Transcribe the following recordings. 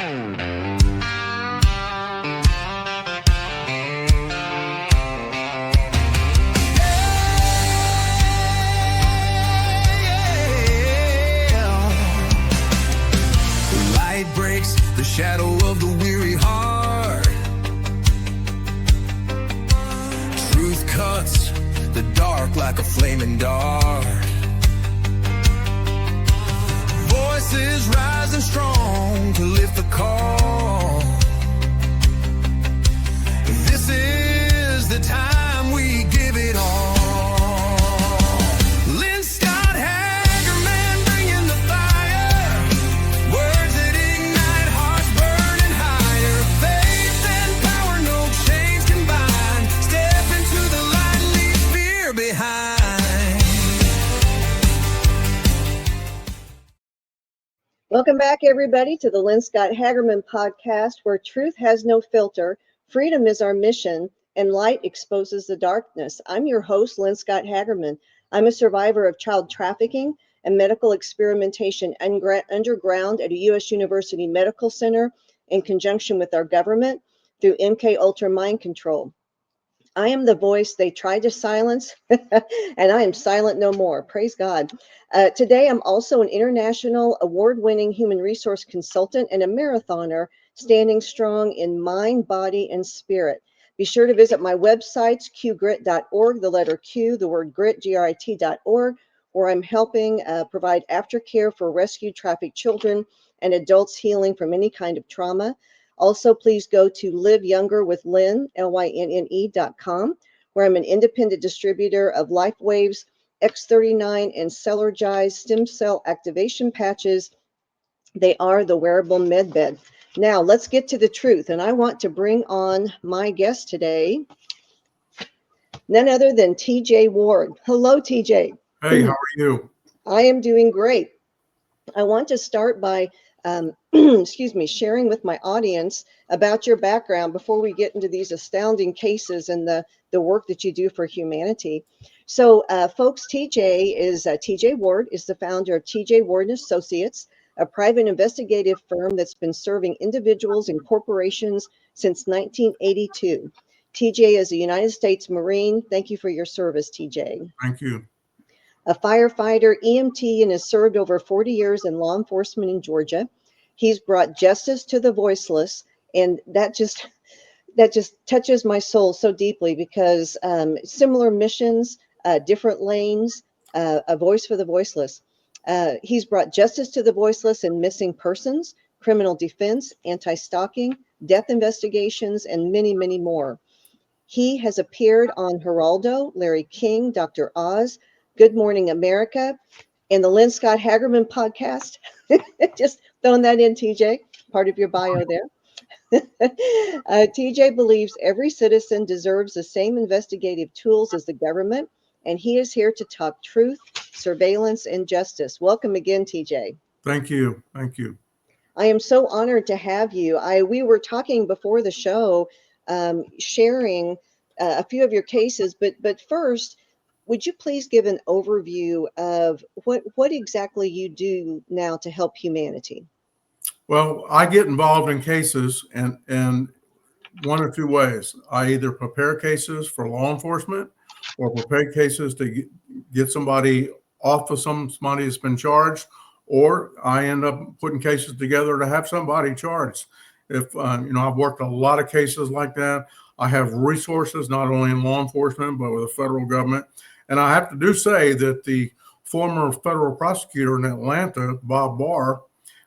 Light breaks the shadow of the weary heart. Truth cuts the dark like a flaming dart. Voices rising strong to lift the call. This is the time we give it all. Lynne Scott Haggerman bringing the fire. Words that ignite hearts burning higher. Faith and power, no chains can bind. Step into the light and leave fear behind. Welcome back, everybody, to the Lynne Scott Haggerman podcast, where truth has no filter, freedom is our mission, and light exposes the darkness. I'm your host, Lynne Scott Haggerman. I'm a survivor of child trafficking and medical experimentation underground at a U.S. University Medical Center in conjunction with our government through MK Ultra mind control. I am the voice they tried to silence, and I am silent no more. Praise God. Today, I'm also an international award-winning human resource consultant and a marathoner, standing strong in mind, body, and spirit. Be sure to visit my websites, qgrit.org, the letter Q, the word grit, grit.org, where I'm helping provide aftercare for rescued trafficked children and adults healing from any kind of trauma. Also, please go to Live Younger with Lynne, LYNNE.com, where I'm an independent distributor of LifeWaves, X39, and Celergize stem cell activation patches. They are the wearable med bed. Now, let's get to the truth. And I want to bring on my guest today, none other than TJ Ward. Hello, TJ. Hey, how are you? I am doing great. I want to start by sharing with my audience about your background before we get into these astounding cases and the work that you do for humanity. So, folks, TJ Ward is the founder of TJ Ward and Associates, a private investigative firm that's been serving individuals and corporations since 1982. TJ is a United States Marine. Thank you for your service, TJ. Thank you. A firefighter, EMT, and has served over 40 years in law enforcement in Georgia. He's brought justice to the voiceless, and that just touches my soul so deeply because similar missions, different lanes, a voice for the voiceless. He's brought justice to the voiceless in missing persons, criminal defense, anti-stalking, death investigations, and many, many more. He has appeared on Geraldo, Larry King, Dr. Oz, Good Morning America, and the Lynne Scott Haggerman podcast. Just throwing that in, TJ, part of your bio there. TJ believes every citizen deserves the same investigative tools as the government, and he is here to talk truth, surveillance, and justice. Welcome again, TJ. Thank you. Thank you. I am so honored to have you. We were talking before the show, sharing a few of your cases, but first, would you please give an overview of what exactly you do now to help humanity? Well, I get involved in cases in one of two ways. I either prepare cases for law enforcement or prepare cases to get somebody off of somebody that's been charged, or I end up putting cases together to have somebody charged. If I've worked a lot of cases like that. I have resources not only in law enforcement but with the federal government. And I have to say that the former federal prosecutor in Atlanta, Bob Barr,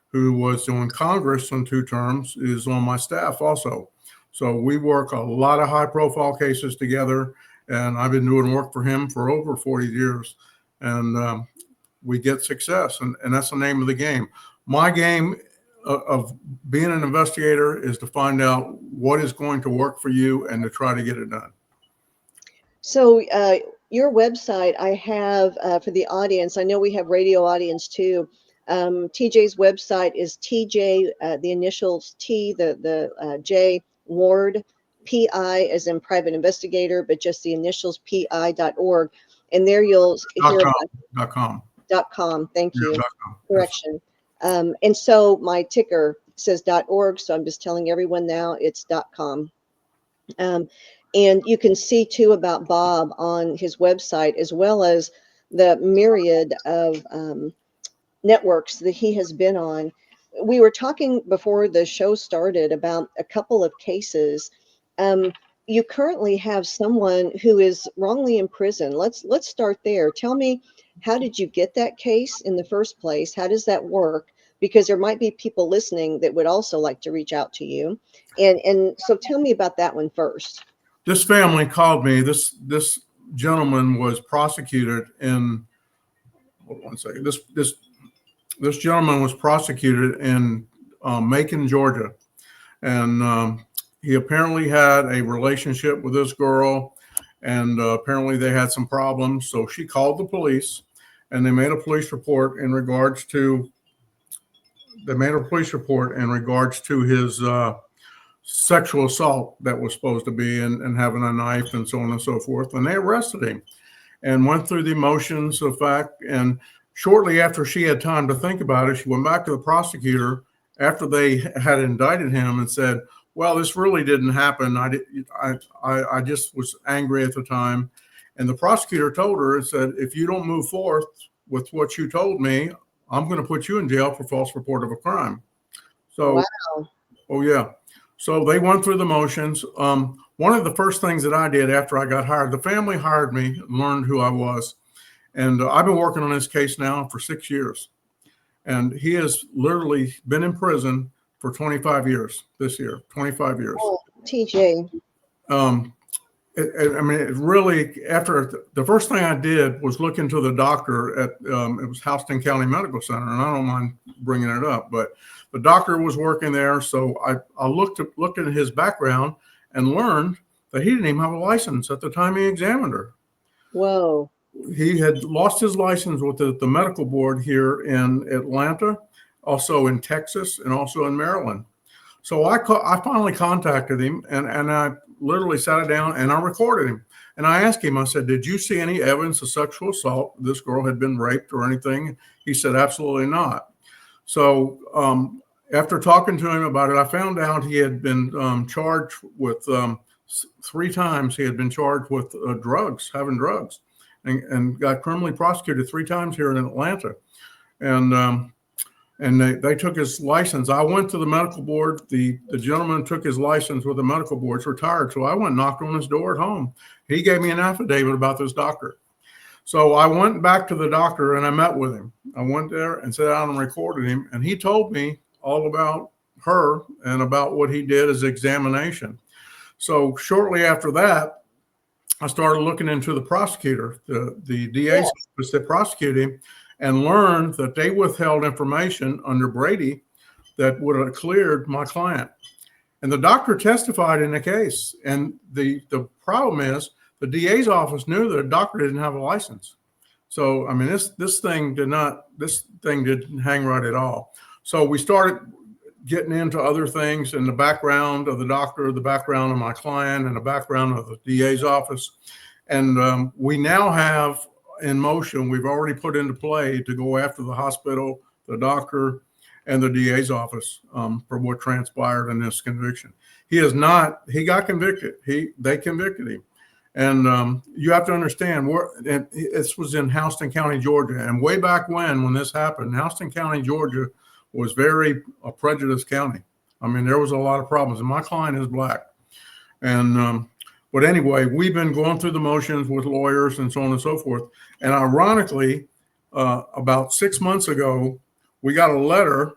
who was in Congress on 2 terms, is on my staff also. So we work a lot of high-profile cases together, and I've been doing work for him for over 40 years. And we get success, and that's the name of the game. My game of being an investigator is to find out what is going to work for you and to try to get it done. So your website, I have for the audience, I know we have radio audience too. TJ's website is TJ, the initials T, the J, Ward, PI as in private investigator, but just the initials PI.org. And there you'll hear .com. .com. Thank you. Yeah, .com. Correction. And so my ticker says .org, so I'm just telling everyone now it's .com. And you can see too about Bob on his website, as well as the myriad of networks that he has been on. We were talking before the show started about a couple of cases. You currently have someone who is wrongly imprisoned. Let's start there. Tell me, how did you get that case in the first place? How does that work? Because there might be people listening that would also like to reach out to you. And so tell me about that one first. This family called me. This gentleman was prosecuted in, hold on one second. This gentleman was prosecuted in Macon, Georgia, and he apparently had a relationship with this girl, and apparently they had some problems. So she called the police, and they made a police report in regards to his sexual assault that was supposed to be, and having a knife and so on and so forth. And they arrested him and went through the motions of fact. And shortly after she had time to think about it, she went back to the prosecutor after they had indicted him and said, well, this really didn't happen. I just was angry at the time. And the prosecutor told her and said, if you don't move forth with what you told me, I'm going to put you in jail for false report of a crime. So, Wow. oh yeah. So they went through the motions. One of the first things that I did after I got hired, the family hired me, learned who I was. And I've been working on this case now for 6 years. And he has literally been in prison for 25 years this year, 25 years. Oh, TJ. I mean, it really, after the first thing I did was look into the doctor at, it was Houston County Medical Center, and I don't mind bringing it up, but the doctor was working there. So I looked at his background and learned that he didn't even have a license at the time he examined her. Whoa. He had lost his license with the medical board here in Atlanta, also in Texas, and also in Maryland. So I finally contacted him, and I literally sat down and I recorded him. And I asked him, I said, did you see any evidence of sexual assault? This girl had been raped or anything? He said, absolutely not. So after talking to him about it, I found out he had been charged with 3 times. He had been charged with drugs, having drugs, and got criminally prosecuted 3 times here in Atlanta. And they took his license. I went to the medical board. The gentleman took his license with the medical board. He's retired. So I went and knocked on his door at home. He gave me an affidavit about this doctor. So I went back to the doctor and I met with him. I went there and sat down and recorded him. And he told me all about her and about what he did as examination. So shortly after that, I started looking into the prosecutor, the DA's office that prosecuted him, and learned that they withheld information under Brady that would have cleared my client. And the doctor testified in the case. And the problem is the DA's office knew that the doctor didn't have a license. So, I mean, this thing didn't hang right at all. So we started getting into other things in the background of the doctor, the background of my client, and the background of the DA's office. And we now have in motion, we've already put into play to go after the hospital, the doctor, and the DA's office for what transpired in this conviction. He got convicted. They convicted him. And you have to understand, this was in Houston County, Georgia. And way back when this happened, Houston County, Georgia was very a prejudiced county. I mean, there was a lot of problems. And my client is black. And but anyway, we've been going through the motions with lawyers and so on and so forth. And ironically, about 6 months ago, we got a letter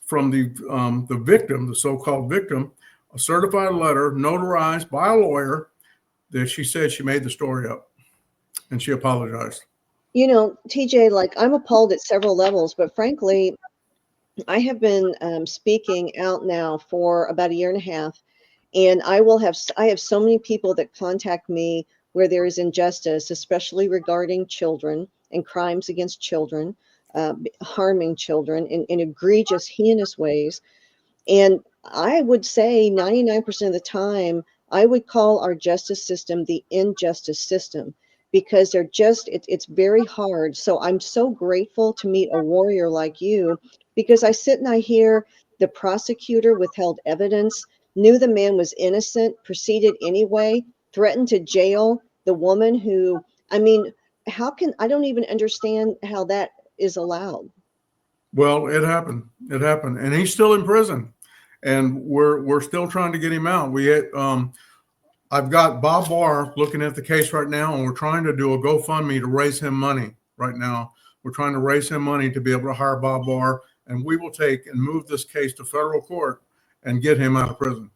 from the victim, the so-called victim, a certified letter notarized by a lawyer that she said she made the story up, and she apologized. You know, TJ, like, I'm appalled at several levels, but frankly, I have been speaking out now for about 1.5 years. And I have so many people that contact me where there is injustice, especially regarding children and crimes against children, harming children in egregious, heinous ways. And I would say 99% of the time, I would call our justice system the injustice system, because it's very hard. So I'm so grateful to meet a warrior like you, because I sit and I hear The prosecutor withheld evidence, knew the man was innocent, proceeded anyway, threatened to jail the woman who, I mean, I don't even understand how that is allowed. Well, it happened. It happened, and he's still in prison, and we're still trying to get him out. I've got Bob Barr looking at the case right now, and we're trying to do a GoFundMe to raise him money right now. We're trying to raise him money to be able to hire Bob Barr, and we will take and move this case to federal court and get him out of prison.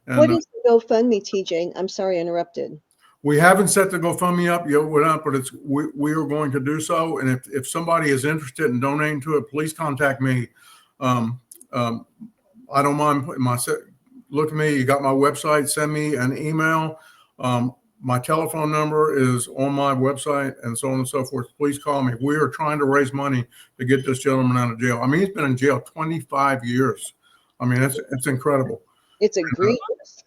And What is the GoFundMe, TJ? I'm sorry I interrupted. we haven't set the GoFundMe up yet, but we are going to do so. And if somebody is interested in donating to it, please contact me. I don't mind putting look at me. You got my website. Send me an email. My telephone number is on my website, and so on and so forth. Please call me. We are trying to raise money to get this gentleman out of jail. I mean, he's been in jail 25 years. I mean, it's incredible. It's egregious.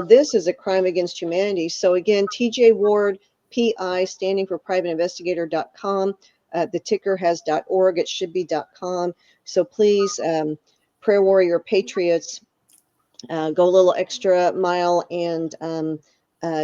This is a crime against humanity. So again, TJ Ward, PI, standing for privateinvestigator.com. The ticker has .org. It should be .com. So please, prayer warrior patriots, go a little extra mile and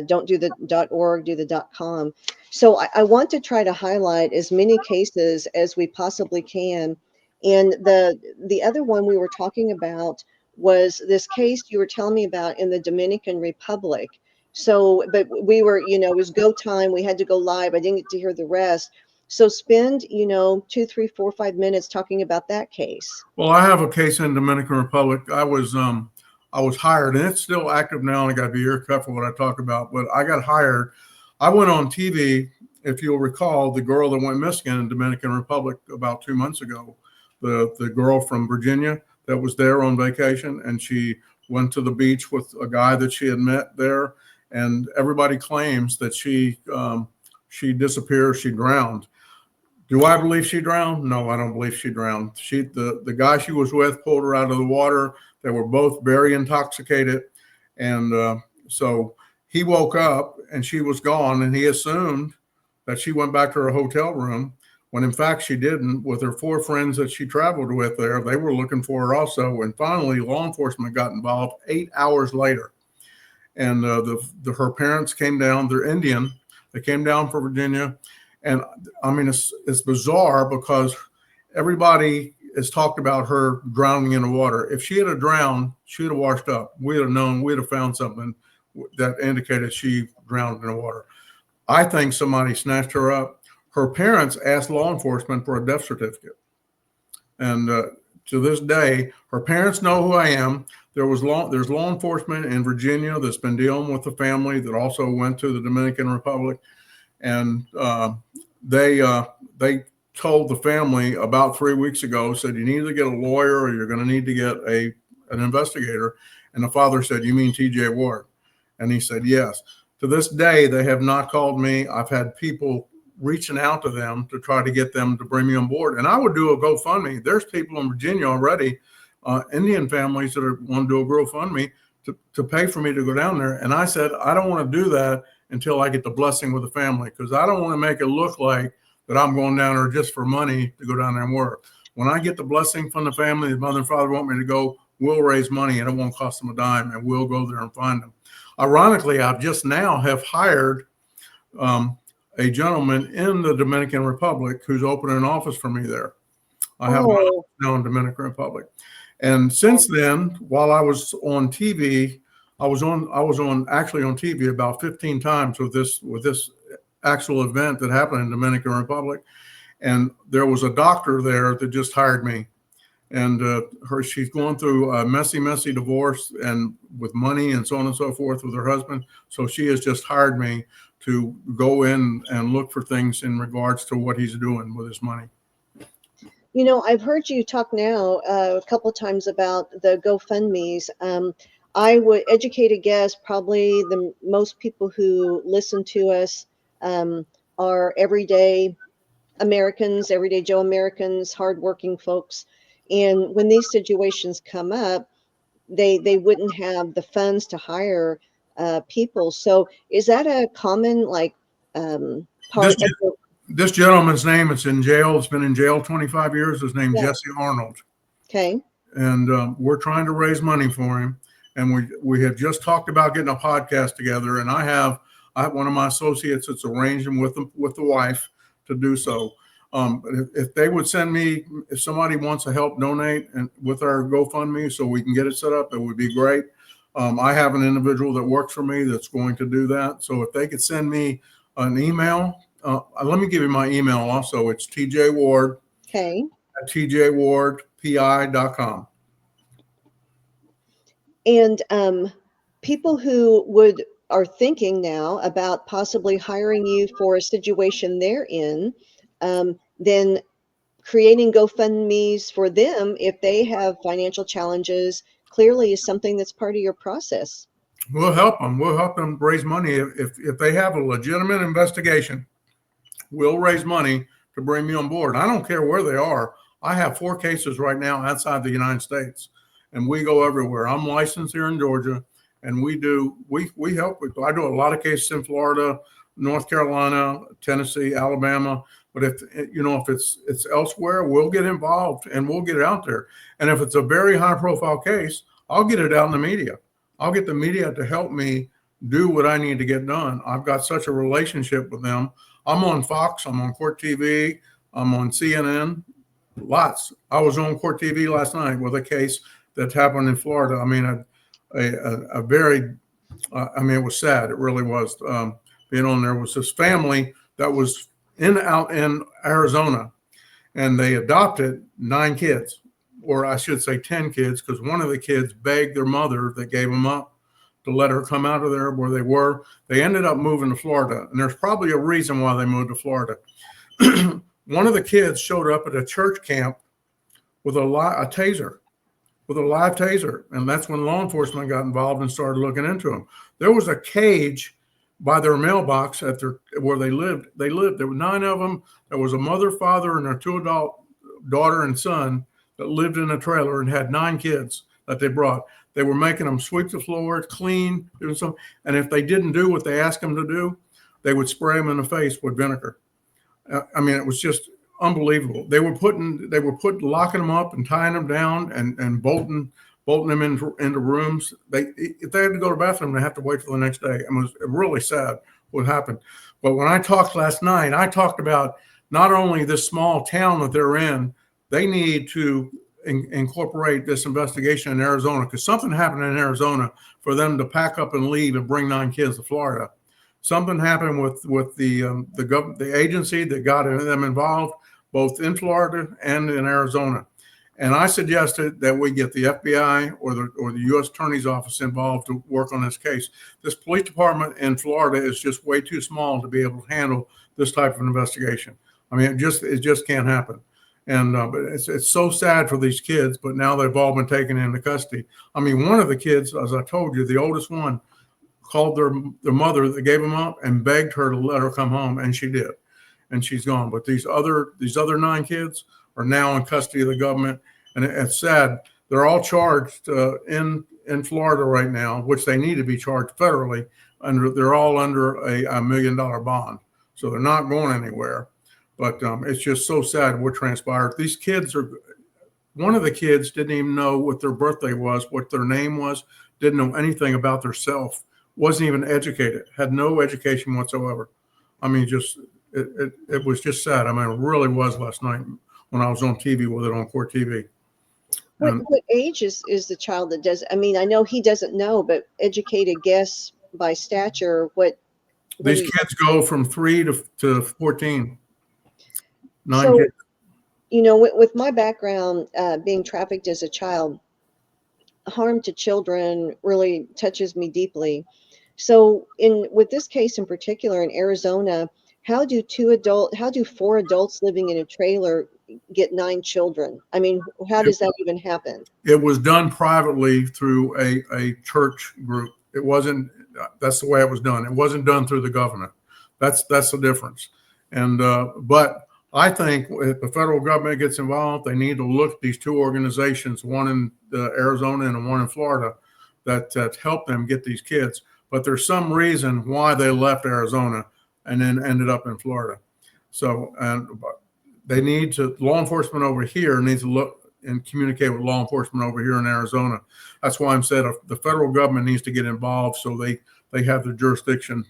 don't do the .org, do the .com. So I want to try to highlight as many cases as we possibly can. And the other one we were talking about was this case you were telling me about in the Dominican Republic. So, but we were, it was go time. We had to go live. I didn't get to hear the rest. So spend, 2, 3, 4, 5 minutes talking about that case. Well, I have a case in Dominican Republic. I was hired, and it's still active now, and I got to be ear careful what I talk about, but I got hired. I went on TV, if you'll recall, the girl that went missing in Dominican Republic about 2 months ago, the girl from Virginia that was there on vacation, and she went to the beach with a guy that she had met there, and everybody claims that she disappeared, she drowned. Do I believe she drowned? No, I don't believe she drowned. The guy she was with pulled her out of the water. They were both very intoxicated. And so he woke up and she was gone, and he assumed that she went back to her hotel room when in fact she didn't. With her 4 friends that she traveled with there, they were looking for her also. And finally, law enforcement got involved 8 hours later. And her parents came down. They're Indian. They came down from Virginia. And I mean, it's bizarre because everybody has talked about her drowning in the water. If she had drowned, she would have washed up. We'd have known, we'd have found something that indicated she drowned in the water. I think somebody snatched her up. Her parents asked law enforcement for a death certificate. And to this day, her parents know who I am. There's law enforcement in Virginia that's been dealing with the family that also went to the Dominican Republic. And they told the family about 3 weeks ago, said, you need to get a lawyer or you're going to need to get an investigator. And the father said, you mean TJ Ward? And he said, yes. To this day, they have not called me. I've had people reaching out to them to try to get them to bring me on board. And I would do a GoFundMe. There's people in Virginia already, Indian families that want to do a GoFundMe to pay for me to go down there. And I said, I don't want to do that until I get the blessing with the family, because I don't want to make it look like that I'm going down there just for money to go down there and work. When I get the blessing from the family, the mother and father want me to go, we'll raise money and it won't cost them a dime, and we'll go there and find them. Ironically, I just now have hired a gentleman in the Dominican Republic who's opening an office for me there. I have one now in Dominican Republic. And since then, while I was on TV, I was actually on TV about 15 times with this actual event that happened in Dominican Republic. And there was a doctor there that just hired me. And she's going through a messy divorce and with money and so on and so forth with her husband. So she has just hired me to go in and look for things in regards to what he's doing with his money. I've heard you talk now a couple times about the GoFundMes. I would educate a guess, probably the most people who listen to us are everyday Americans, everyday Joe Americans, hardworking folks. And when these situations come up, they wouldn't have the funds to hire people. So is that a common part of this gentleman's name is in jail. It's been in jail 25 years. His name's Jesse Arnold. Okay. and we're trying to raise money for him. And we have just talked about getting a podcast together, and I have one of my associates that's arranging with the wife to do so. But if they would send me, if somebody wants to help donate and with our GoFundMe so we can get it set up, it would be great. I have an individual that works for me that's going to do that. So if they could send me an email, let me give you my email also. It's tjward Okay. at tjwardpi.com. And people who are thinking now about possibly hiring you for a situation they're in, then creating GoFundMes for them if they have financial challenges clearly is something that's part of your process. We'll help them. We'll help them raise money. If they have a legitimate investigation, we'll raise money to bring me on board. I don't care where they are. I have 4 cases right now outside the United States, and we go everywhere. I'm licensed here in Georgia, and we help with. I do a lot of cases in Florida, North Carolina, Tennessee, Alabama. But if it's elsewhere, we'll get involved and we'll get it out there. And if it's a very high profile case, I'll get it out in the media. I'll get the media to help me do what I need to get done. I've got such a relationship with them. I'm on Fox, I'm on Court TV, I'm on CNN, lots. I was on Court TV last night with a case that happened in Florida. I mean, a very, I mean, it was sad. It really was. Being on there was this family that was out in Arizona, and they adopted 9 kids, or I should say 10 kids, because one of the kids begged their mother that gave them up to let her come out of there where they were. They ended up moving to Florida, and there's probably a reason why they moved to Florida. One of the kids showed up at a church camp with a live taser, and that's when law enforcement got involved and started looking into them. There was a cage by their mailbox where they lived. There were 9 of them. There was a mother, father, and their 2 adult daughter and son that lived in a trailer and had 9 kids that they brought. They were making them sweep the floor, clean, doing something. And if they didn't do what they asked them to do, they would spray them in the face with vinegar. I mean, it was just unbelievable. They were locking them up and tying them down and bolting them into rooms. If they had to go to the bathroom, they have to wait till the next day. It was really sad what happened. But when I talked last night, I talked about not only this small town that they're in, they need to incorporate this investigation in Arizona, because something happened in Arizona for them to pack up and leave and bring 9 kids to Florida. Something happened with the agency that got them involved, both in Florida and in Arizona. And I suggested that we get the FBI or the U.S. Attorney's Office involved to work on this case. This police department in Florida is just way too small to be able to handle this type of investigation. I mean, it just can't happen. And but it's so sad for these kids. But now they've all been taken into custody. I mean, one of the kids, as I told you, the oldest one, called their mother that gave them up and begged her to let her come home, and she did, and she's gone. But these other 9 kids are now in custody of the government, and it's sad. They're all charged in Florida right now, which they need to be charged federally. They're all under a $1 million bond, so they're not going anywhere. But it's just so sad what transpired. These kids one of the kids didn't even know what their birthday was, what their name was, didn't know anything about themselves, wasn't even educated, had no education whatsoever. I mean, it was just sad. I mean, it really was last night when I was on TV with it on Court TV. What age is the child that does? I mean, I know he doesn't know, but educated guess by stature what these kids go from 3 to 14. 9 so, kids. You know, with my background, being trafficked as a child, harm to children really touches me deeply. So with this case in particular in Arizona, how do 4 adults living in a trailer get 9 children? I mean, how does that even happen? It was done privately through a church group. It wasn't, that's the way it was done. It wasn't done through the government. That's the difference. And, but I think if the federal government gets involved, they need to look at these 2 organizations, one in Arizona and one in Florida, that help them get these kids. But there's some reason why they left Arizona and then ended up in Florida. So, and they need to, law enforcement over here needs to look and communicate with law enforcement over here in Arizona. That's why I'm saying the federal government needs to get involved so they have the jurisdiction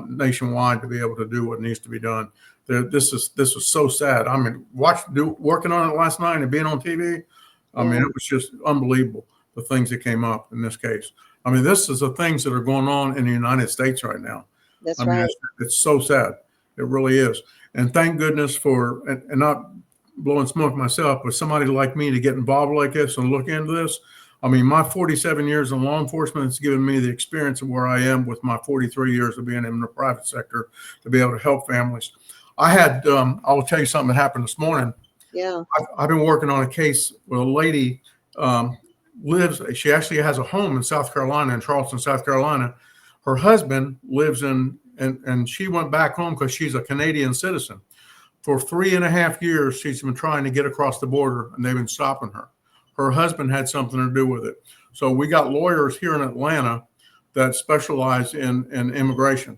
nationwide to be able to do what needs to be done. This is so sad. I mean, working on it last night and being on TV. I mean, it was just unbelievable, the things that came up in this case. I mean, this is the things that are going on in the United States right now. That's I mean, right. it's so sad. It really is. And thank goodness for, and not blowing smoke myself, but somebody like me to get involved like this and look into this. I mean, my 47 years in law enforcement has given me the experience of where I am with my 43 years of being in the private sector to be able to help families. I will tell you something that happened this morning. Yeah. I've been working on a case where a lady she actually has a home in South Carolina, in Charleston, South Carolina. Her husband lives and she went back home because she's a Canadian citizen. For 3.5 years, she's been trying to get across the border, and they've been stopping her. Her husband had something to do with it. So we got lawyers here in Atlanta that specialize in immigration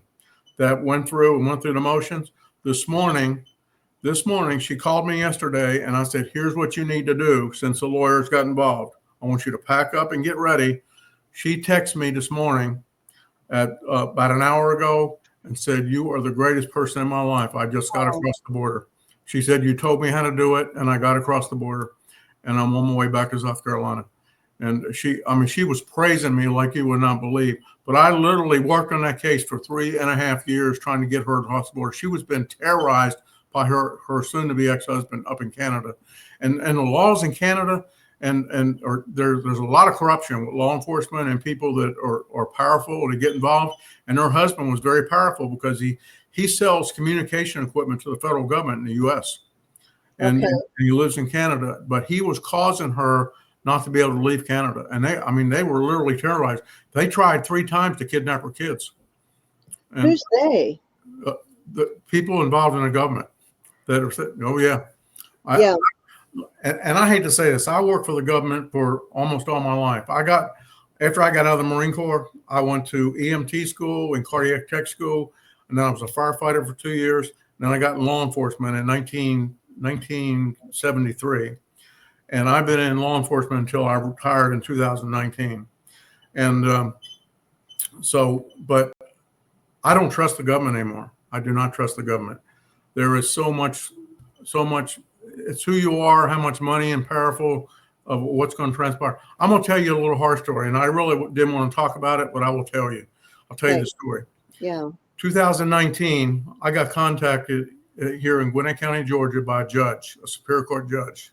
that went through the motions. This morning, she called me yesterday, and I said, here's what you need to do since the lawyers got involved. I want you to pack up and get ready. She texted me this morning at about an hour ago and said, you are the greatest person in my life. I just got across the border. She said, you told me how to do it, and I got across the border, and I'm on my way back to South Carolina. And she was praising me like you would not believe. But I literally worked on that case for 3.5 years trying to get her across the border. She was being terrorized by her soon-to-be ex-husband up in Canada. And the laws in Canada, there's a lot of corruption with law enforcement and people that are powerful to get involved. And her husband was very powerful because he sells communication equipment to the federal government in the U.S. And he lives in Canada. But he was causing her not to be able to leave Canada. And they were literally terrorized. They tried 3 times to kidnap her kids. And who's they? The people involved in the government that are saying, oh yeah. And I hate to say this, I worked for the government for almost all my life. After I got out of the Marine Corps, I went to EMT school and cardiac tech school, and then I was a firefighter for 2 years. And then I got in law enforcement in 1973. And I've been in law enforcement until I retired in 2019. And but I don't trust the government anymore. I do not trust the government. There is so much, it's who you are, how much money and powerful of what's going to transpire. I'm going to tell you a little horror story, and I really didn't want to talk about it, but I will tell you. I'll tell you the story. Yeah. 2019, I got contacted here in Gwinnett County, Georgia by a judge, a Superior Court judge.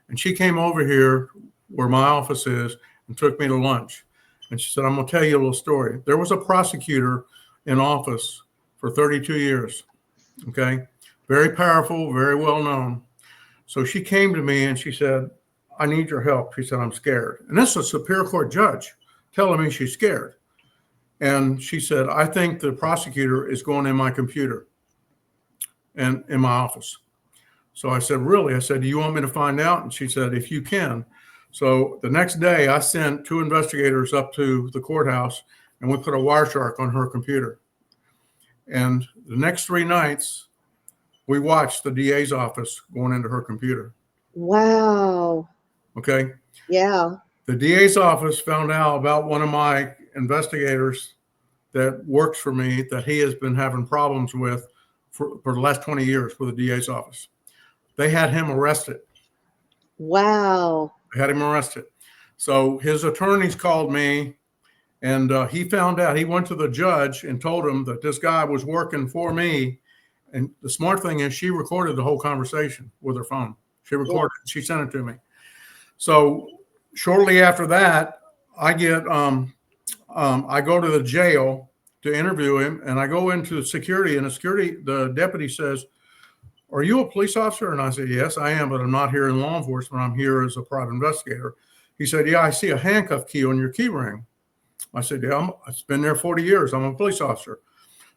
And she came over here where my office is and took me to lunch. And she said, I'm going to tell you a little story. There was a prosecutor in office for 32 years. Okay. Very powerful, very well known. So she came to me and she said, I need your help. She said, I'm scared. And this is a Superior Court judge telling me she's scared. And she said, I think the prosecutor is going in my computer and in my office. So I said, really? I said, do you want me to find out? And she said, if you can. So the next day I sent 2 investigators up to the courthouse and we put a Wireshark on her computer. And the next 3 nights we watched the DA's office going into her computer. Wow. Okay. Yeah. The DA's office found out about one of my investigators that works for me that he has been having problems with for the last 20 years with the DA's office. They had him arrested. Wow. They had him arrested. So his attorneys called me, and he found out. He went to the judge and told him that this guy was working for me. And the smart thing is she recorded the whole conversation with her phone. She recorded it. She sent it to me. So shortly after that, I go to the jail to interview him, and I go into security, and the deputy says, are you a police officer? And I said, yes, I am, but I'm not here in law enforcement. I'm here as a private investigator. He said, yeah, I see a handcuff key on your key ring. I said, yeah, it's been there 40 years. I'm a police officer.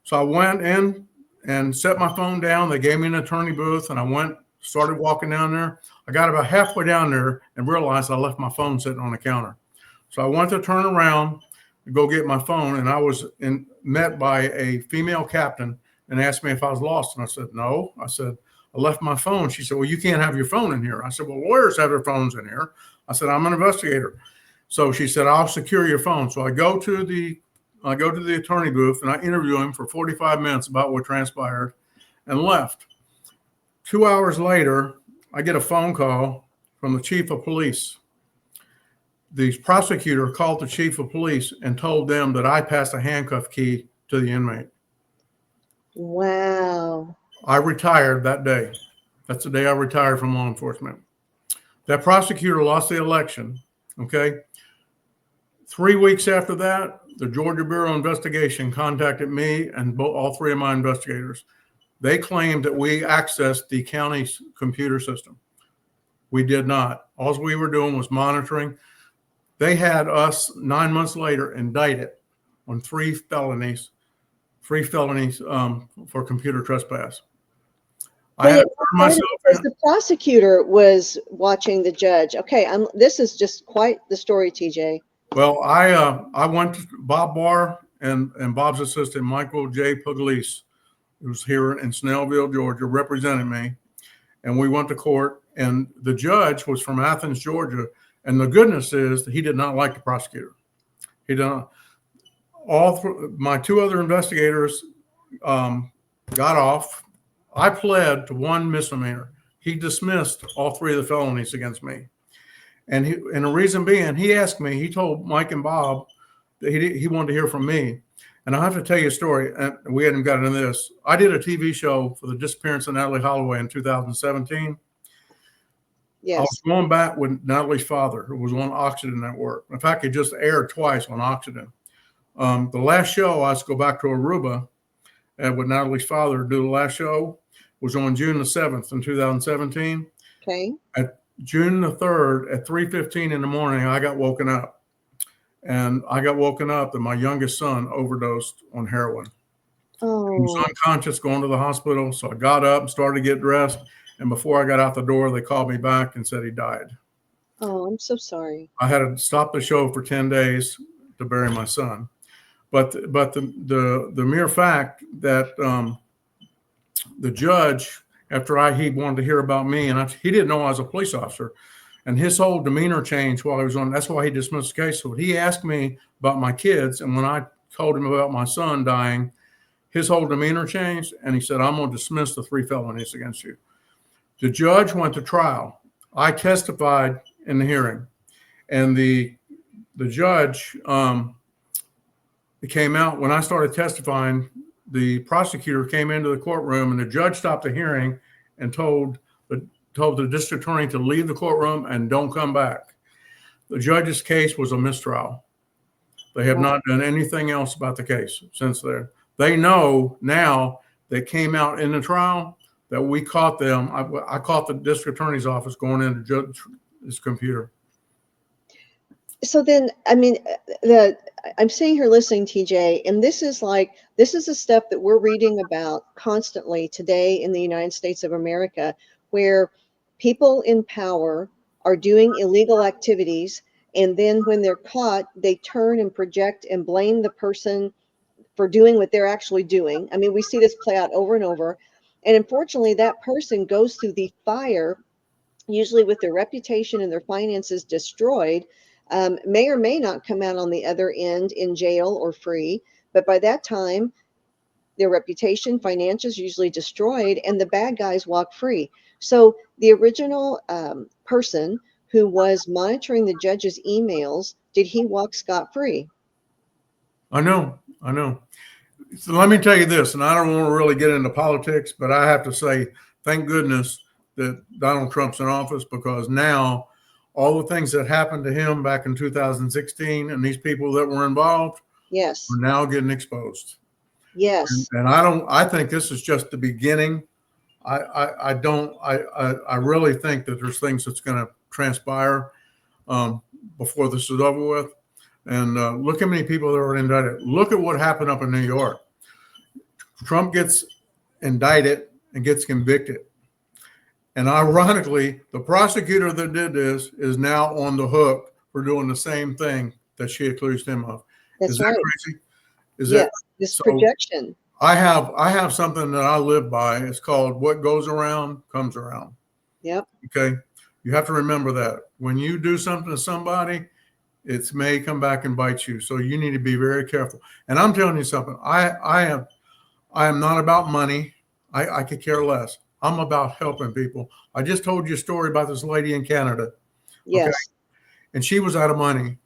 So I went in and set my phone down. They gave me an attorney booth, and I started walking down there. I got about halfway down there and realized I left my phone sitting on the counter. So I went to turn around and go get my phone, and I was met by a female captain and asked me if I was lost. And I said, no. I said, I left my phone. She said, well, you can't have your phone in here. I said, well, lawyers have their phones in here. I said, I'm an investigator. So she said, I'll secure your phone. So I go to the attorney booth and I interview him for 45 minutes about what transpired and left. 2 hours later, I get a phone call from the chief of police. The prosecutor called the chief of police and told them that I passed a handcuff key to the inmate. Wow. I retired that day. That's the day I retired from law enforcement. That prosecutor lost the election. Okay. 3 weeks after that, the Georgia Bureau of Investigation contacted me and all three of my investigators. They claimed that we accessed the county's computer system. We did not. All we were doing was monitoring. They had us 9 months later indicted on three felonies for computer trespass. I had to turn myself because in. the prosecutor was watching the judge. Okay, this is just quite the story, TJ. Well, I went to Bob Barr and Bob's assistant, Michael J. Pugliese, who's here in Snellville, Georgia, represented me. And we went to court, and the judge was from Athens, Georgia. And the goodness is that he did not like the prosecutor. He did not. My two other investigators got off. I pled to one misdemeanor. He dismissed all three of the felonies against me. And the reason being, he asked me, he told Mike and Bob that he wanted to hear from me. And I have to tell you a story, and we hadn't gotten into this. I did a TV show for the disappearance of Natalie Holloway in 2017. Yes. I was going back with Natalie's father, who was on Oxygen Network. In fact, it just aired twice on Oxygen. The last show, I was to go back to Aruba and with Natalie's father do the last show, was on June the 7th in 2017. Okay. At June the 3rd at 3:15 in the morning, I got woken up. And I got woken up that my youngest son overdosed on heroin. Oh. He was unconscious going to the hospital. So I got up and started to get dressed. And before I got out the door, they called me back and said he died. Oh, I'm so sorry. I had to stop the show for 10 days to bury my son. But the mere fact that the judge, after he wanted to hear about me, and he didn't know I was a police officer, and his whole demeanor changed while he was on. That's why he dismissed the case. So he asked me about my kids, and when I told him about my son dying, his whole demeanor changed, and he said, "I'm going to dismiss the three felonies against you." The judge went to trial. I testified in the hearing, and the judge came out when I started testifying. The prosecutor came into the courtroom, and the judge stopped the hearing and told the district attorney to leave the courtroom and don't come back. The judge's case was a mistrial. They have not done anything else about the case since then. They know now that came out in the trial that we caught them. I caught the district attorney's office going into his computer. So then, I mean, I'm sitting here listening, TJ, and this is the stuff that we're reading about constantly today in the United States of America, where people in power are doing illegal activities, and then when they're caught, they turn and project and blame the person for doing what they're actually doing. I mean, we see this play out over and over. And unfortunately, that person goes through the fire, usually with their reputation and their finances destroyed, may or may not come out on the other end in jail or free. But by that time, their reputation, finances usually destroyed, and the bad guys walk free. So the original person who was monitoring the judge's emails, did he walk scot-free? I know. So let me tell you this, and I don't want to really get into politics, but I have to say, thank goodness that Donald Trump's in office, because now all the things that happened to him back in 2016 and these people that were involved, yes, are now getting exposed. Yes. And I think this is just the beginning. I really think that there's things that's going to transpire before this is over with. And look how many people that are indicted. Look at what happened up in New York. Trump gets indicted and gets convicted. And ironically, the prosecutor that did this is now on the hook for doing the same thing that she accused him of. That's Is that right. crazy? Is Yes, that this so? projection. I have something that I live by. It's called what goes around comes around. Yep. Okay. You have to remember that when you do something to somebody, it may come back and bite you. So you need to be very careful. And I'm telling you something. I am not about money. I could care less. I'm about helping people. I just told you a story about this lady in Canada. Okay. Yes. And she was out of money,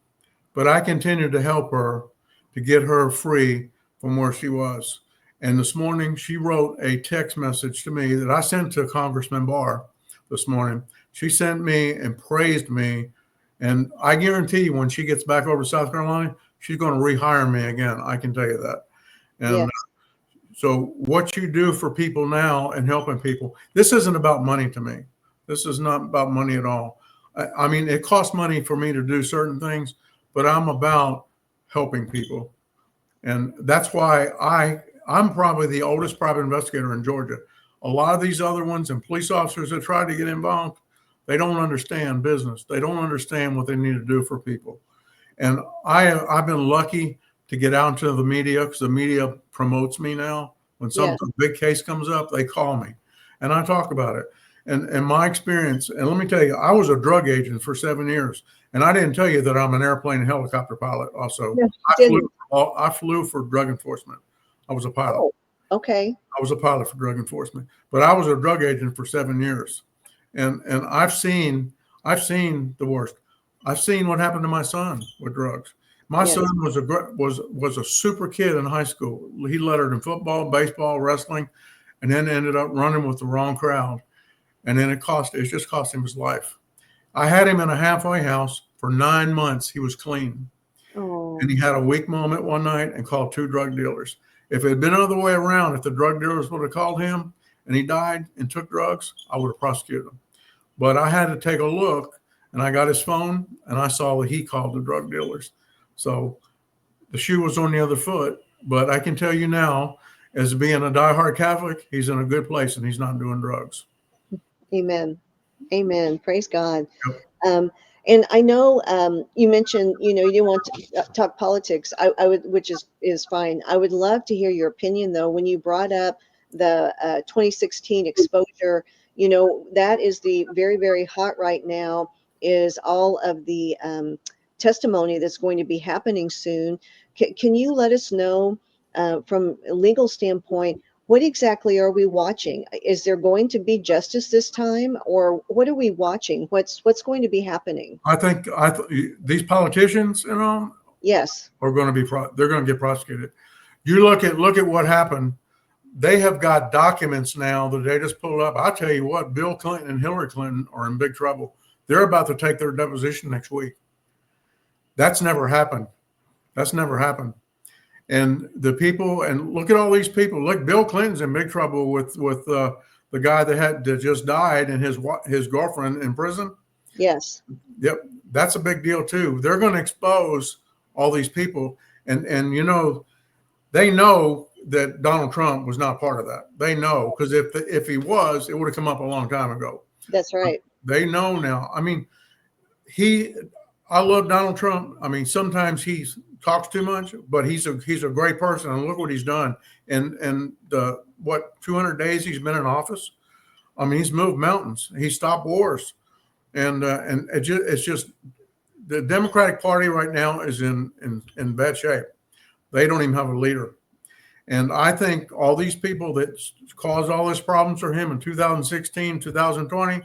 but I continued to help her to get her free from where she was. And this morning, she wrote a text message to me that I sent to Congressman Barr this morning. She sent me and praised me. And I guarantee you, when she gets back over to South Carolina, she's going to rehire me again. I can tell you that. And Yes. so, what you do for people now and helping people, this isn't about money to me. This is not about money at all. I mean, it costs money for me to do certain things, but I'm about helping people. And that's why I'm probably the oldest private investigator in Georgia. A lot of these other ones and police officers that try to get involved, they don't understand business. They don't understand what they need to do for people. And I've been lucky to get out into the media because the media promotes me now. When some big case comes up, they call me and I talk about it. And my experience, and let me tell you, I was a drug agent for 7 years. And I didn't tell you that I'm an airplane and helicopter pilot also. Yes, you I flew for drug enforcement. I was a pilot. Oh, okay. I was a pilot for drug enforcement, but I was a drug agent for 7 years. And I've seen the worst. I've seen what happened to my son with drugs. My Yes. son was a super kid in high school. He lettered in football, baseball, wrestling, and then ended up running with the wrong crowd. And then it just cost him his life. I had him in a halfway house for 9 months. He was clean. Oh, And he had a weak moment one night and called 2 drug dealers. If it had been another way around, if the drug dealers would have called him and he died and took drugs, I would have prosecuted him. But I had to take a look, and I got his phone, and I saw that he called the drug dealers. So the shoe was on the other foot. But I can tell you now, as being a diehard Catholic, he's in a good place, and he's not doing drugs. amen. Amen. Praise God. Yep. And I know you mentioned, you didn't want to talk politics. I would, which is fine. I would love to hear your opinion, though, when you brought up the 2016 exposure. That is the very, very hot right now. Is all of the testimony that's going to be happening soon. Can you let us know from a legal standpoint? What exactly are we watching? Is there going to be justice this time, or what are we watching? What's going to be happening? I think these politicians, Yes. are going to be they're going to get prosecuted. You look at what happened. They have got documents now that they just pulled up. I tell you what, Bill Clinton and Hillary Clinton are in big trouble. They're about to take their deposition next week. That's never happened. That's never happened. And the people, and look at all these people. Look, Bill Clinton's in big trouble with the guy that just died and his girlfriend in prison. Yes. Yep, that's a big deal too. They're going to expose all these people, and they know that Donald Trump was not part of that. They know, because if he was, it would have come up a long time ago. That's right. They know now. I mean, I love Donald Trump. I mean, sometimes he talks too much, but he's a great person, and look what he's done. And the 200 days he's been in office. I mean, he's moved mountains. He stopped wars, and it's just the Democratic Party right now is in bad shape. They don't even have a leader. And I think all these people that caused all these problems for him in 2016, 2020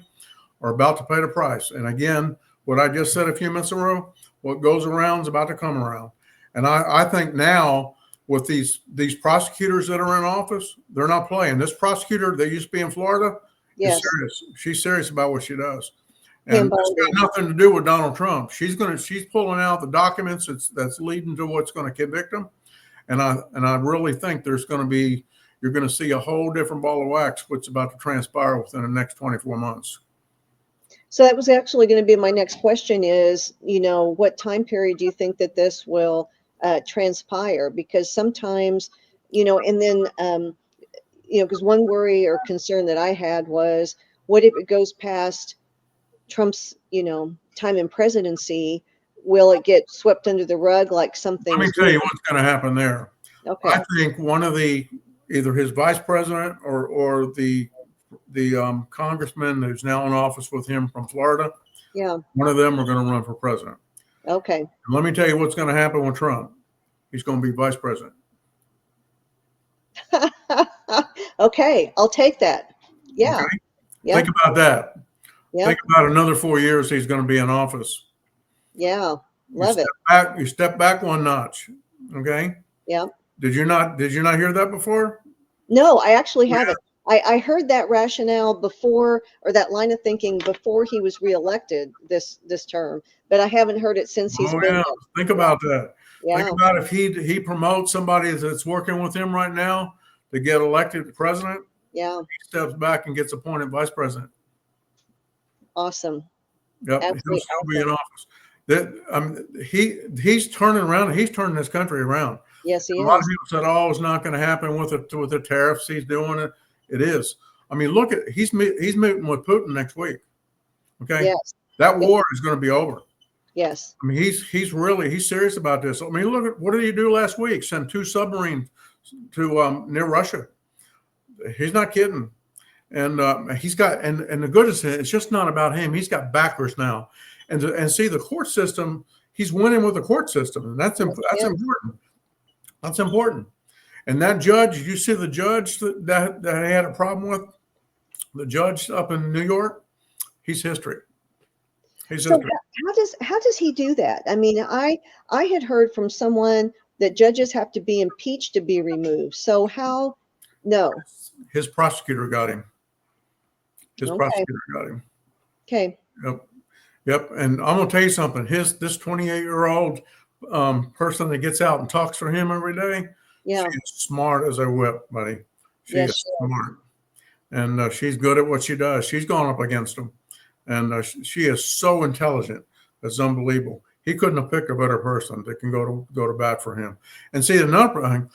are about to pay the price. And again, what I just said a few minutes ago, what goes around is about to come around. And I think now with these prosecutors that are in office, they're not playing. This prosecutor that used to be in Florida Yes. is serious. She's serious about what she does. And it's got nothing to do with Donald Trump. She's pulling out the documents that's leading to what's going to convict him. And I really think you're going to see a whole different ball of wax, what's about to transpire within the next 24 months. So that was actually going to be my next question is, what time period do you think that this will transpire? Because sometimes, and then, because one worry or concern that I had was, what if it goes past Trump's, time in presidency? Will it get swept under the rug like something? Let me tell you what's going to happen there. Okay. I think one of the either his vice president or the congressman who's now in office with him from Florida. Yeah. One of them are going to run for president. Okay. And let me tell you what's going to happen with Trump. He's going to be vice president. Okay, I'll take that. Yeah. Okay? Yeah. Think about that. Yeah. Think about another 4 years he's going to be in office. Yeah. Love it. You step back one notch. Okay. Yeah. Did you not hear that before? No, I actually haven't. I heard that rationale before, or that line of thinking before he was reelected this term, but I haven't heard it since he's Oh been yeah. there. Think about that. Yeah. Think about if he promotes somebody that's working with him right now to get elected president. Yeah. He steps back and gets appointed vice president. Awesome. Yep, he'll Absolutely still be in office. He's turning around. He's turning this country around. Yes, he A lot of is. people said, "Oh, it's not going to happen with the tariffs." He's doing it. It is. I mean, look at he's meeting with Putin next week. Okay, Yes. that war is going to be over. Yes. I mean, he's serious about this. I mean, look at what did he do last week? Send 2 submarines to near Russia. He's not kidding. And he's got and the good is it's just not about him. He's got backers now, and see the court system. He's winning with the court system, and that's important. That's important. And that judge, you see the judge that I had a problem with, the judge up in New York. He's history. He's So history. how does he do that? I mean, I had heard from someone that judges have to be impeached to be removed. So how? No. His prosecutor got him. His Okay. prosecutor got him. Okay. Yep. And I'm gonna tell you something. This 28-year-old person that gets out and talks for him every day. Yeah. She's smart as a whip, buddy. She Yes, is she is. smart, and she's good at what she does. She's gone up against him, and she is so intelligent. It's unbelievable. He couldn't have picked a better person that can go to bat for him. And see another thing,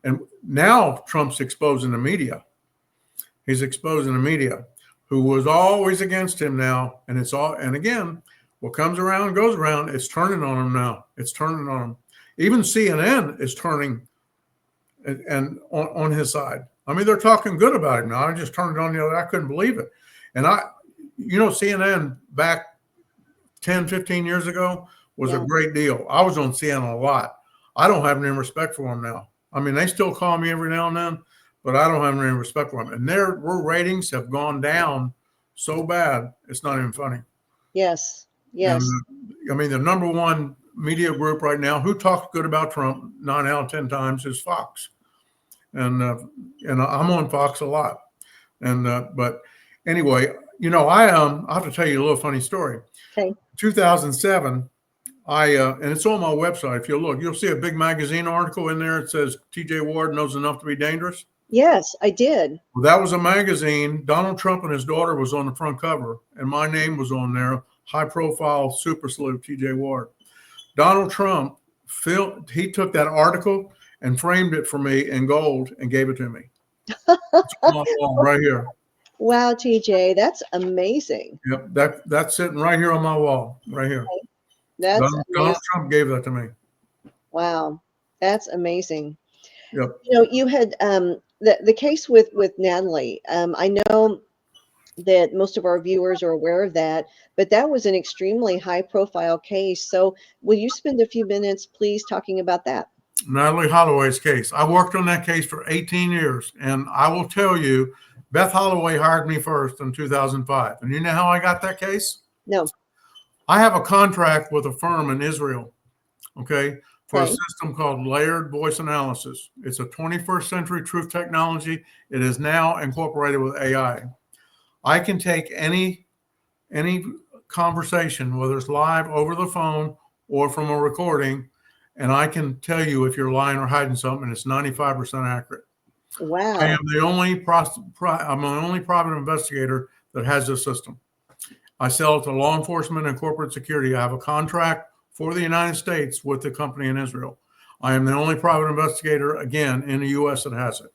and now Trump's exposing the media. He's exposing the media, who was always against him now, and it's all. And again, what comes around goes around. It's turning on him now. It's turning on him. Even CNN is turning and on his side. I mean, they're talking good about him now. I just turned it on the other. I couldn't believe it. And CNN back 10, 15 years ago was a great deal. I was on CNN a lot. I don't have any respect for them now. I mean, they still call me every now and then, but I don't have any respect for them. And their ratings have gone down so bad, it's not even funny. Yes. Yes. And, I mean, the number one media group right now who talks good about Trump 9 out of 10 times is Fox. And I'm on Fox a lot. And but anyway, I have to tell you a little funny story. Okay. 2007, and it's on my website. If you look, you'll see a big magazine article in there. It says T.J. Ward knows enough to be dangerous. Yes, I did. Well, that was a magazine. Donald Trump and his daughter was on the front cover, and my name was on there. High profile super sleuth T.J. Ward. Donald Trump he took that article and framed it for me in gold and gave it to me. It's on my wall right here. Wow, TJ, that's amazing. Yep, that's sitting right here on my wall, right here. That's Donald amazing. Trump gave that to me. Wow, that's amazing. Yep. You had the case with Natalie. I know that most of our viewers are aware of that, but that was an extremely high profile case. So will you spend a few minutes, please, talking about that? Natalie Holloway's case. I worked on that case for 18 years, and I will tell you, Beth Holloway hired me first in 2005. And you know how I got that case? No. I have a contract with a firm in Israel, okay, for a Okay. system called layered voice analysis. It's a 21st century truth technology. It is now incorporated with AI. I can take any conversation, whether it's live over the phone or from a recording, and I can tell you if you're lying or hiding something. It's 95% accurate. Wow. I am the only I'm the only private investigator that has this system. I sell it to law enforcement and corporate security. I have a contract for the United States with the company in Israel. I am the only private investigator, again, in the U.S. that has it.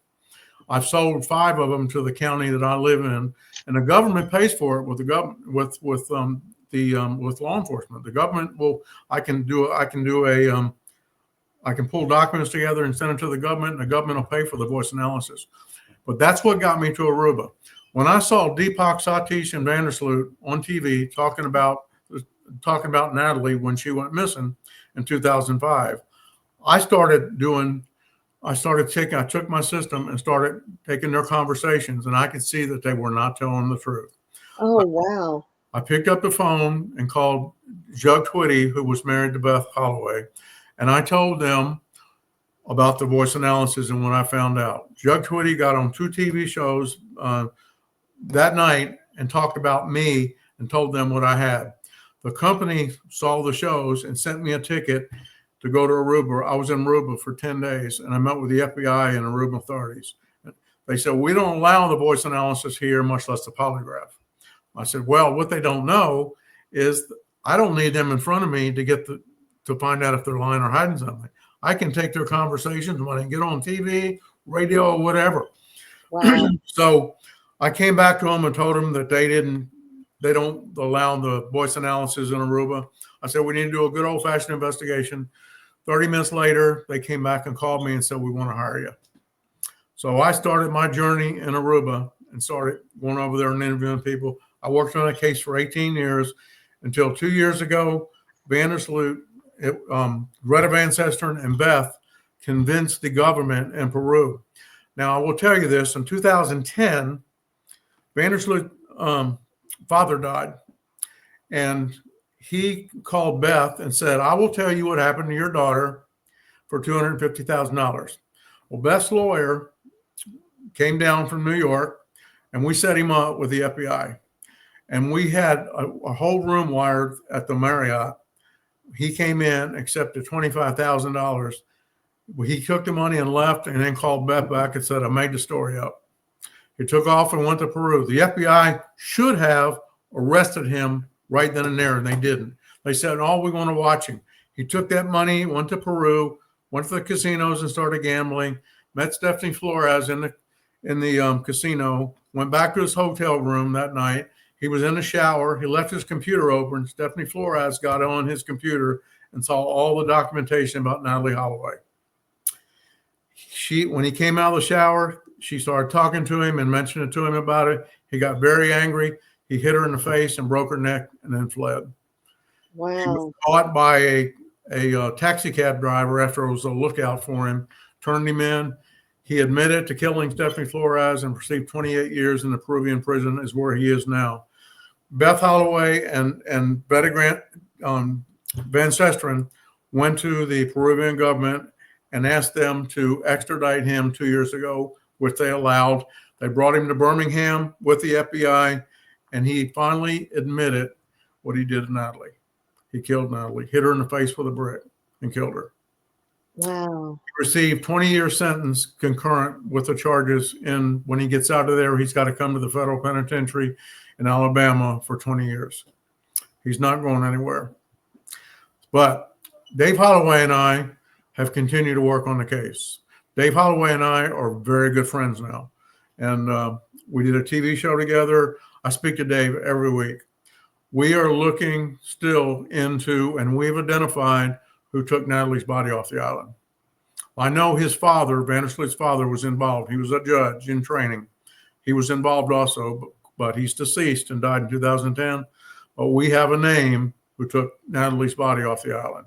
I've sold 5 of them to the county that I live in, and the government pays for it with the government with law enforcement. The government will. I can do I can pull documents together and send them to the government, and the government will pay for the voice analysis. But that's what got me to Aruba. When I saw Deepak Satish and Vandersloot on TV talking about Natalie when she went missing in 2005, I took my system and started taking their conversations, and I could see that they were not telling the truth. Oh, wow. I picked up the phone and called Jug Twitty, who was married to Beth Holloway, and I told them about the voice analysis and what I found out. Jug Twitty got on 2 TV shows that night and talked about me and told them what I had. The company saw the shows and sent me a ticket to go to Aruba. I was in Aruba for 10 days, and I met with the FBI and Aruba authorities. They said, we don't allow the voice analysis here, much less the polygraph. I said, well, what they don't know is I don't need them in front of me to find out if they're lying or hiding something. I can take their conversations when I get on TV, radio, or whatever. Wow. So I came back to them and told them that they don't allow the voice analysis in Aruba. I said, we need to do a good old-fashioned investigation. 30 minutes later, they came back and called me and said, we want to hire you. So I started my journey in Aruba and started going over there and interviewing people. I worked on a case for 18 years until 2 years ago. Vandersloot, Greta Van Susteren, and Beth convinced the government in Peru. Now, I will tell you this. In 2010, Vandersloot's father died, and he called Beth and said, I will tell you what happened to your daughter for $250,000. Well, Beth's lawyer came down from New York, and we set him up with the FBI. And we had a whole room wired at the Marriott. He came in, accepted $25,000. He took the money and left, and then called Beth back and said, I made the story up. He took off and went to Peru. The FBI should have arrested him right then and there, and they didn't. They said, oh, we want to watch him. He took that money, went to Peru, went to the casinos and started gambling, met Stephanie Flores in the casino, went back to his hotel room that night. He was in the shower. He left his computer open. Stephanie Flores got on his computer and saw all the documentation about Natalie Holloway. When he came out of the shower, she started talking to him and mentioning to him about it. He got very angry. He hit her in the face and broke her neck and then fled. Wow. He was caught by a taxi cab driver after it was a lookout for him, turned him in. He admitted to killing Stephanie Flores and received 28 years in the Peruvian prison, is where he is now. Beth Holloway and Betty Van Susteren went to the Peruvian government and asked them to extradite him 2 years ago, which they allowed. They brought him to Birmingham with the FBI, and he finally admitted what he did to Natalie. He killed Natalie, hit her in the face with a brick, and killed her. Wow. He received 20-year sentence concurrent with the charges. And when he gets out of there, he's got to come to the federal penitentiary in Alabama for 20 years. He's not going anywhere. But Dave Holloway and I have continued to work on the case. Dave Holloway and I are very good friends now. And we did a TV show together. I speak to Dave every week. We are looking still into, and we've identified who took Natalie's body off the island. I know his father, Vandersloot's father, was involved. He was a judge in training. He was involved also, but he's deceased and died in 2010. But we have a name who took Natalie's body off the island.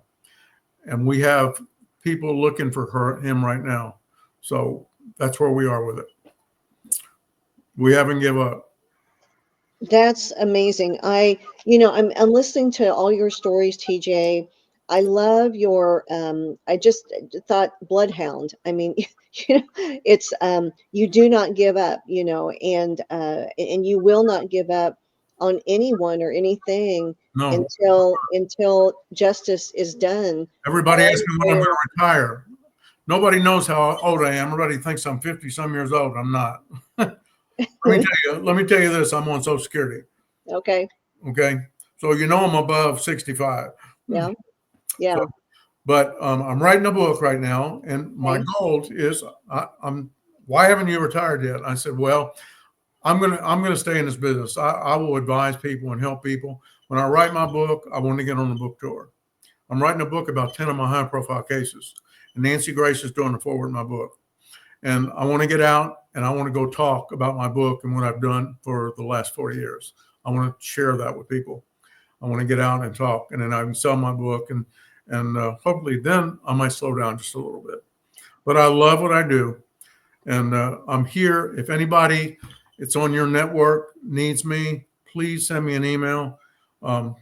And we have people looking for him right now. So that's where we are with it. We haven't given up. That's amazing. I'm listening to all your stories, TJ. I love your I just thought bloodhound. I mean, it's you do not give up, and you will not give up on anyone or anything until justice is done. Everybody asks me when I'm going to retire. Nobody knows how old I am. Everybody thinks I'm 50 some years old. I'm not. Let me tell you this. I'm on Social Security. Okay. So I'm above 65. Yeah. So, but I'm writing a book right now, and my goal is why haven't you retired yet? I said, well, I'm gonna stay in this business. I will advise people and help people. When I write my book, I want to get on the book tour. I'm writing a book about 10 of my high-profile cases, and Nancy Grace is doing the forward in my book. And I want to get out and I want to go talk about my book and what I've done for the last 40 years. I want to share that with people. I want to get out and talk, and then I can sell my book, and hopefully then I might slow down just a little bit. But I love what I do, and I'm here. If anybody, it's on your network, needs me, please send me an email. You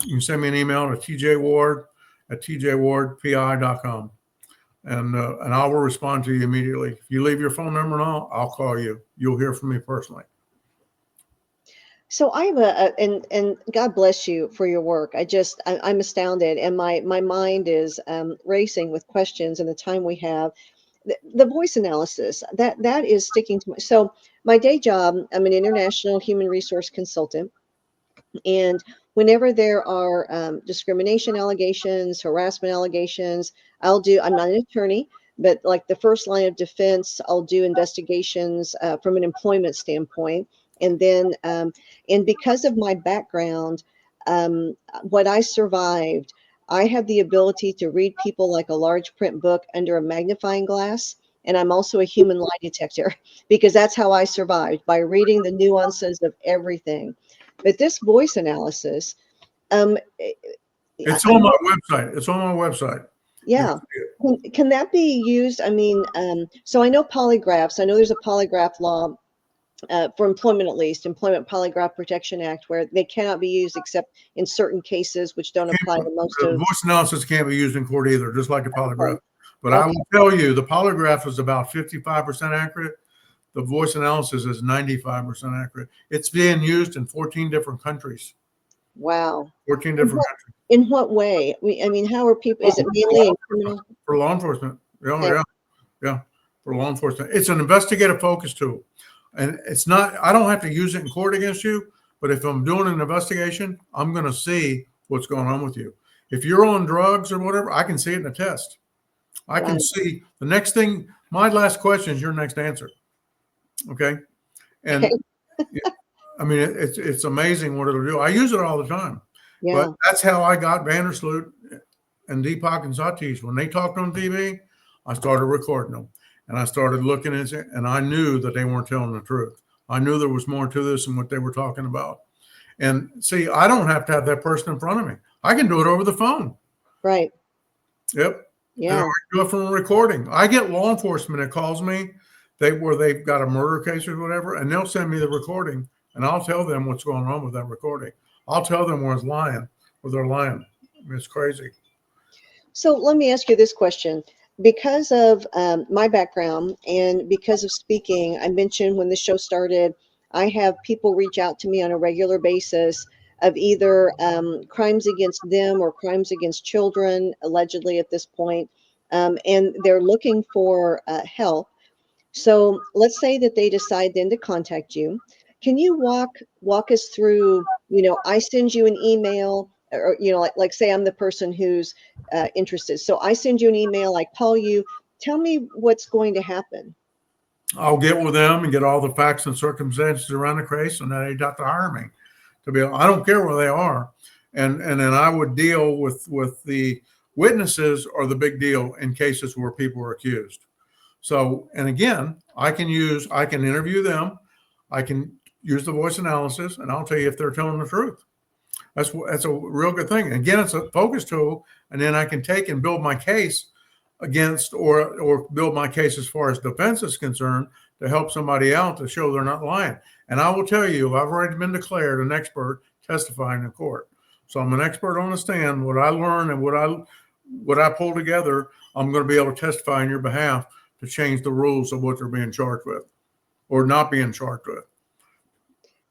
can send me an email to tjward@tjwardpi.com. And I will respond to you immediately. If you leave your phone number and all, I'll call you. You'll hear from me personally. So I have and God bless you for your work. I'm astounded, and my mind is racing with questions and the time we have. The voice analysis that is sticking to so my day job. I'm an international human resource consultant, and whenever there are discrimination allegations, harassment allegations, I'm not an attorney, but like the first line of defense, I'll do investigations from an employment standpoint. And then, and because of my background, what I survived, I have the ability to read people like a large print book under a magnifying glass. And I'm also a human lie detector because that's how I survived, by reading the nuances of everything. But this voice analysis, It's on my website. It's on my website. Yeah. Can that be used? I mean, so I know polygraphs. I know there's a polygraph law for employment, at least, Employment Polygraph Protection Act, where they cannot be used except in certain cases, which don't apply to most The of. voice analysis can't be used in court either, just like the polygraph. But Okay. I will tell you, the polygraph is about 55% accurate. The voice analysis is 95% accurate. It's being used in 14 different countries. Wow. 14 different countries. In what way? I mean, how are people? Is it mainly in criminal? For law enforcement. Okay. Yeah. For law enforcement. It's an investigative focus tool. And it's not, I don't have to use it in court against you, but if I'm doing an investigation, I'm going to see what's going on with you. If you're on drugs or whatever, I can see it in a test. I can see the next thing. My last question is your next answer. Okay. And I mean, it's amazing what it'll do. I use it all the time. Yeah. But that's how I got Vandersloot and Deepak and Satish. When they talked on TV, I started recording them. And I started looking at it, and I knew that they weren't telling the truth. I knew there was more to this than what they were talking about. And see, I don't have to have that person in front of me. I can do it over the phone. Right. Yep. Yeah. And I do it from a recording. I get law enforcement that calls me, where they've got a murder case or whatever, and they'll send me the recording, and I'll tell them what's going on with that recording. I'll tell them where they're lying. I mean, it's crazy. So let me ask you this question. Because of my background and because of speaking, I mentioned when the show started, I have people reach out to me on a regular basis of either crimes against them or crimes against children, allegedly at this point, and they're looking for help. So let's say that they decide then to contact you. Can you walk us through, I send you an email, or, like say I'm the person who's interested. So I send you an email, I call you, tell me what's going to happen. I'll get with them and get all the facts and circumstances around the case, and then they got to hire me I don't care where they are. And then I would deal with the witnesses are the big deal in cases where people are accused. So, and again, I can interview them. I can use the voice analysis, and I'll tell you if they're telling the truth. That's a real good thing. Again, it's a focus tool, and then I can take and build my case against or build my case as far as defense is concerned to help somebody out to show they're not lying. And I will tell you, I've already been declared an expert testifying in court. So I'm an expert on the stand. What I learn and what I pull together, I'm going to be able to testify on your behalf to change the rules of what they're being charged with or not being charged with.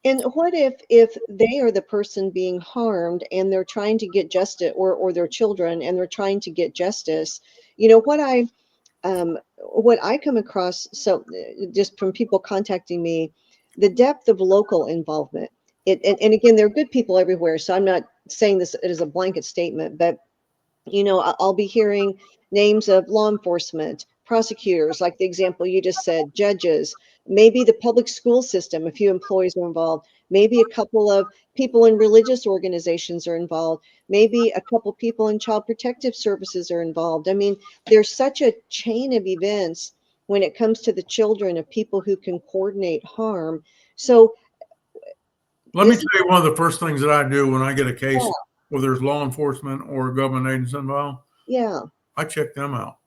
And what if they are the person being harmed and they're trying to get justice, or their children, and they're trying to get justice? What I come across, so just from people contacting me, the depth of local involvement. And again, there are good people everywhere, so I'm not saying this as a blanket statement, but I'll be hearing names of law enforcement, prosecutors, like the example you just said, judges, maybe the public school system, a few employees are involved, Maybe a couple of people in religious organizations are involved. Maybe a couple people in child protective services are involved. I mean, there's such a chain of events when it comes to the children of people who can coordinate harm. So Let me tell you one of the first things that I do when I get a case Yeah. where there's law enforcement or government agents involved. Yeah. I check them out.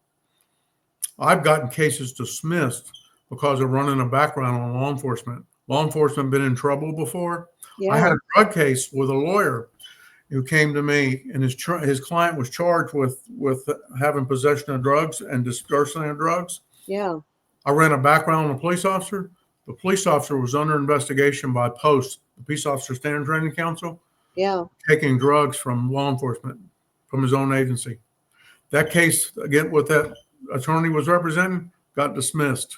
I've gotten cases dismissed because of running a background on law enforcement. Law enforcement been in trouble before. I had a drug case with a lawyer who came to me, and his client was charged with having possession of drugs and dispersing of drugs. Yeah. I ran a background on a police officer. The police officer was under investigation by POST, the Peace Officer Standard Training Council, taking drugs from law enforcement from his own agency. That case, again, what that attorney was representing, got dismissed.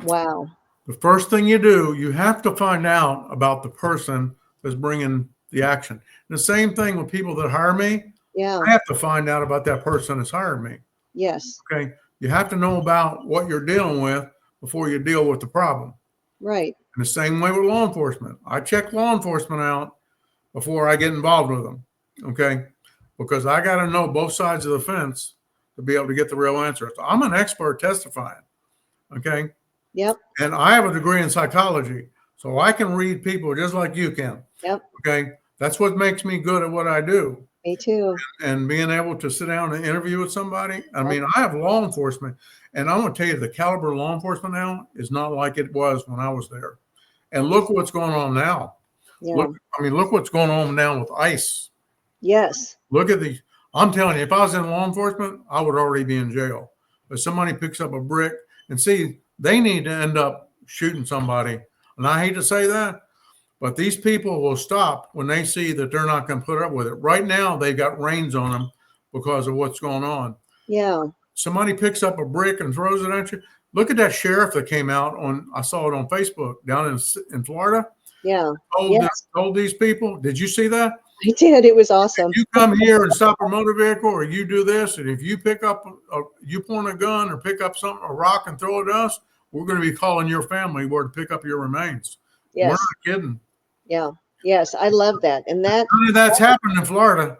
Wow. The first thing you do, you have to find out about the person that's bringing the action. And the same thing with people that hire me. Yeah. I have to find out about that person that's hired me. Yes. Okay. You have to know about what you're dealing with before you deal with the problem. Right. And the same way with law enforcement. I check law enforcement out before I get involved with them. Okay. Because I got to know both sides of the fence to be able to get the real answer. So I'm an expert testifying. Okay. Yep. And I have a degree in psychology, so I can read people just like you can. Yep. Okay. That's what makes me good at what I do. Me too. And being able to sit down and interview with somebody. I mean, I have law enforcement, and I'm going to tell you, the caliber of law enforcement now is not like it was when I was there. And look what's going on now. Yeah. Look what's going on now with ICE. Yes. Look at these. I'm telling you, if I was in law enforcement, I would already be in jail. But somebody picks up a brick and see, they need to end up shooting somebody. And I hate to say that, but these people will stop when they see that they're not going to put up with it. Right now, they've got reins on them because of what's going on. Yeah. Somebody picks up a brick and throws it at you. Look at that sheriff that came out I saw it on Facebook down in Florida. Yeah. Told these people, did you see that? I did. It was awesome. If you come here and stop a motor vehicle, or you do this, and if you pick up, you point a gun or pick up a rock and throw it at us, we're going to be calling your family where to pick up your remains. Yes. We're not kidding. Yeah. Yes. I love that. And that's happened in Florida.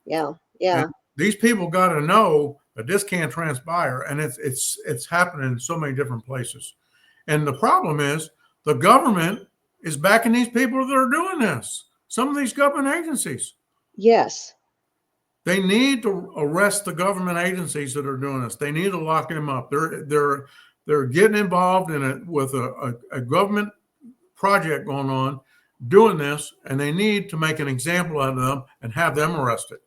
Yeah. Yeah. And these people got to know that this can't transpire, and it's happening in so many different places. And the problem is the government is backing these people that are doing this. Some of these government agencies. Yes. They need to arrest the government agencies that are doing this. They need to lock them up. They're getting involved in it with a government project going on, doing this, and they need to make an example out of them and have them arrested.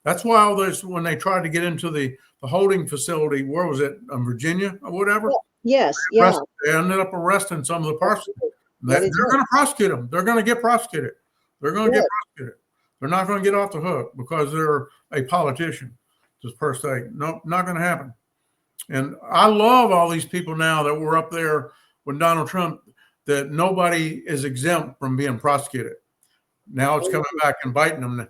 That's why all this, when they tried to get into the holding facility, where was it, Virginia or whatever? Yes. Yeah. They ended up arresting some of the persons. They're going to prosecute them. They're going to get prosecuted. They're going to get prosecuted. They're not going to get off the hook because they're a politician, just per se. Nope, not going to happen. And I love all these people now that were up there when Donald Trump, that nobody is exempt from being prosecuted. Now it's coming back and biting them.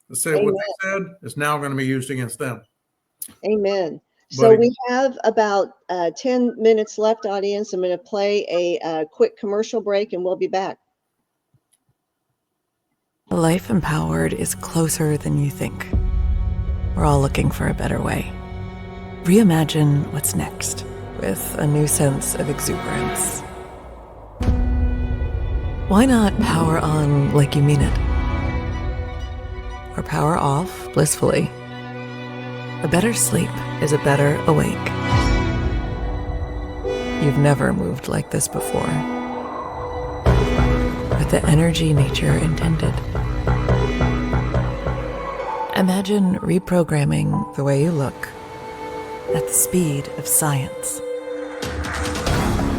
To say what they said is now going to be used against them. Amen. So we have about 10 minutes left, audience. I'm going to play a quick commercial break, and we'll be back. Life empowered is closer than you think. We're all looking for a better way. Reimagine what's next with a new sense of exuberance. Why not power on like you mean it? Or power off blissfully? A better sleep is a better awake. You've never moved like this before. With the energy nature intended. Imagine reprogramming the way you look at the speed of science,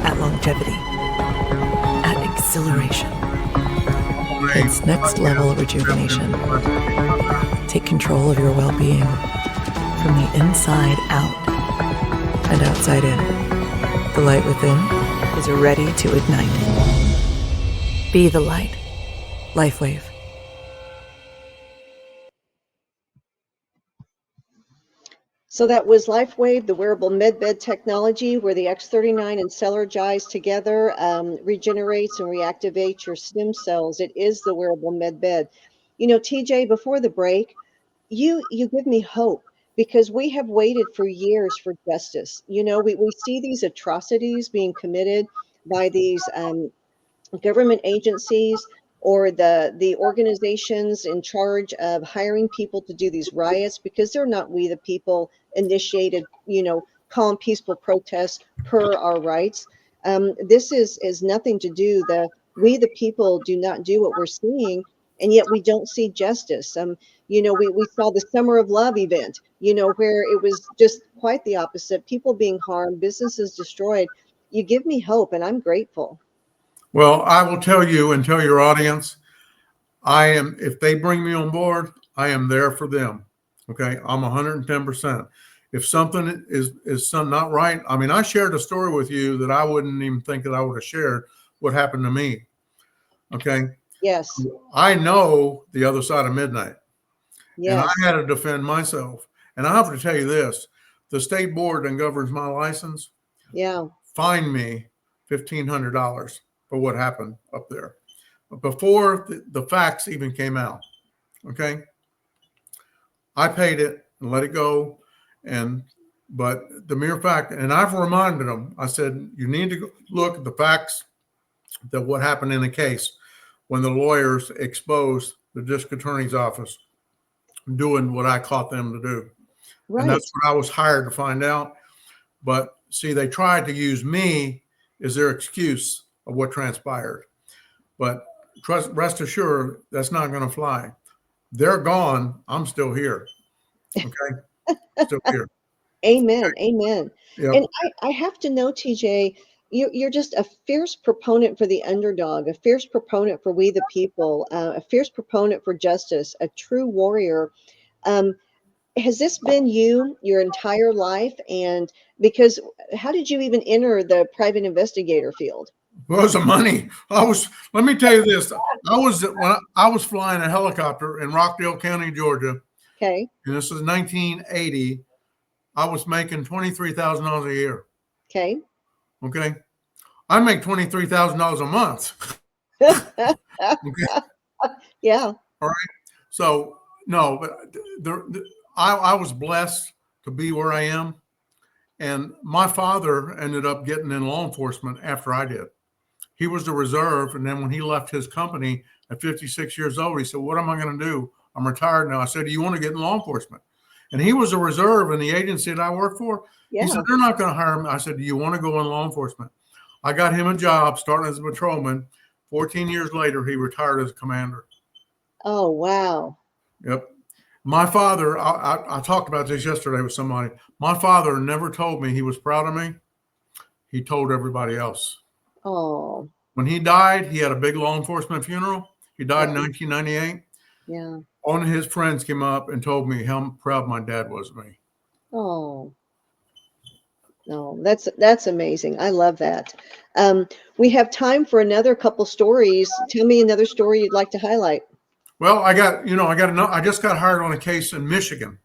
at longevity, at exhilaration. It's next level rejuvenation. Take control of your well-being from the inside out and outside in. The light within is ready to ignite. Be the light. LifeWave. So that was LifeWave, the wearable medbed technology where the X39 and Celergize together regenerates and reactivates your stem cells. It is the wearable medbed. You know, TJ, before the break, you give me hope because we have waited for years for justice. You know, we see these atrocities being committed by these government agencies or the organizations in charge of hiring people to do these riots because they're not we the people initiated, you know, calm peaceful protests per our rights. This is nothing to do the we the people do not do what we're seeing, and yet we don't see justice. You know, we saw the Summer of Love event, you know, where it was just quite the opposite, people being harmed, businesses destroyed. You give me hope, and I'm grateful. Well, I will tell you and tell your audience, if they bring me on board, I am there for them. Okay. I'm 110%. If something is some not right, I mean, I shared a story with you that I wouldn't even think that I would have shared what happened to me. Okay. Yes. I know the other side of midnight, and I Yes. had to defend myself. And I have to tell you this, the state board that governs my license Yeah. fined me $1,500 for what happened up there before the facts even came out. Okay. I paid it and let it go. But the mere fact, and I've reminded them, I said, you need to look at the facts that what happened in the case when the lawyers exposed the district attorney's office doing what I caught them to do. And Right. that's what I was hired to find out. But see, they tried to use me as their excuse of what transpired. But rest assured, that's not going to fly. They're gone. I'm still here. Okay. Still here. Amen. Amen. Yep. And I have to know, TJ, you're just a fierce proponent for the underdog, a fierce proponent for we the people, a fierce proponent for justice, a true warrior. Um, has this been you your entire life? And because how did you even enter the private investigator field? Well, the money. Let me tell you this. When I was flying a helicopter in Rockdale County, Georgia, Okay. and this was 1980. I was making $23,000 a year. Okay. Okay. I make $23,000 a month. Okay. Yeah. All right. So, no, but I was blessed to be where I am. And my father ended up getting in law enforcement after I did. He was the reserve. And then when he left his company at 56 years old, he said, what am I going to do? I'm retired now. I said, do you want to get in law enforcement? And he was a reserve in the agency that I worked for. Yeah. He said, they're not going to hire me. I said, do you want to go in law enforcement? I got him a job starting as a patrolman. 14 years later, he retired as a commander. Oh, wow. Yep. My father, I talked about this yesterday with somebody. My father never told me he was proud of me. He told everybody else. Oh, When he died, he had a big law enforcement funeral. He died in yeah. 1998. Yeah. One of his friends came up and told me how proud my dad was of me. Oh, no, that's amazing. I love that. We have time for another couple stories. Tell me another story you'd like to highlight. Well, I just got hired on a case in Michigan.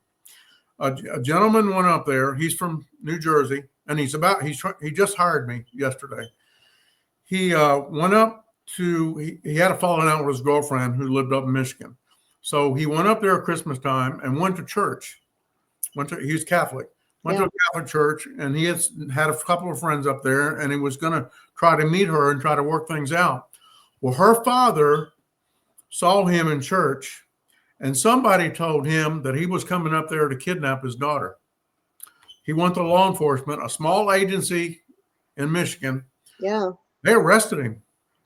A gentleman went up there. He's from New Jersey, and he just hired me yesterday. He went up he had a falling out with his girlfriend who lived up in Michigan. So he went up there at Christmas time and went to church. He's Catholic. Went to a Catholic church, and he had a couple of friends up there, and he was going to try to meet her and try to work things out. Well, her father saw him in church, and somebody told him that he was coming up there to kidnap his daughter. He went to law enforcement, a small agency in Michigan. Yeah. They arrested him.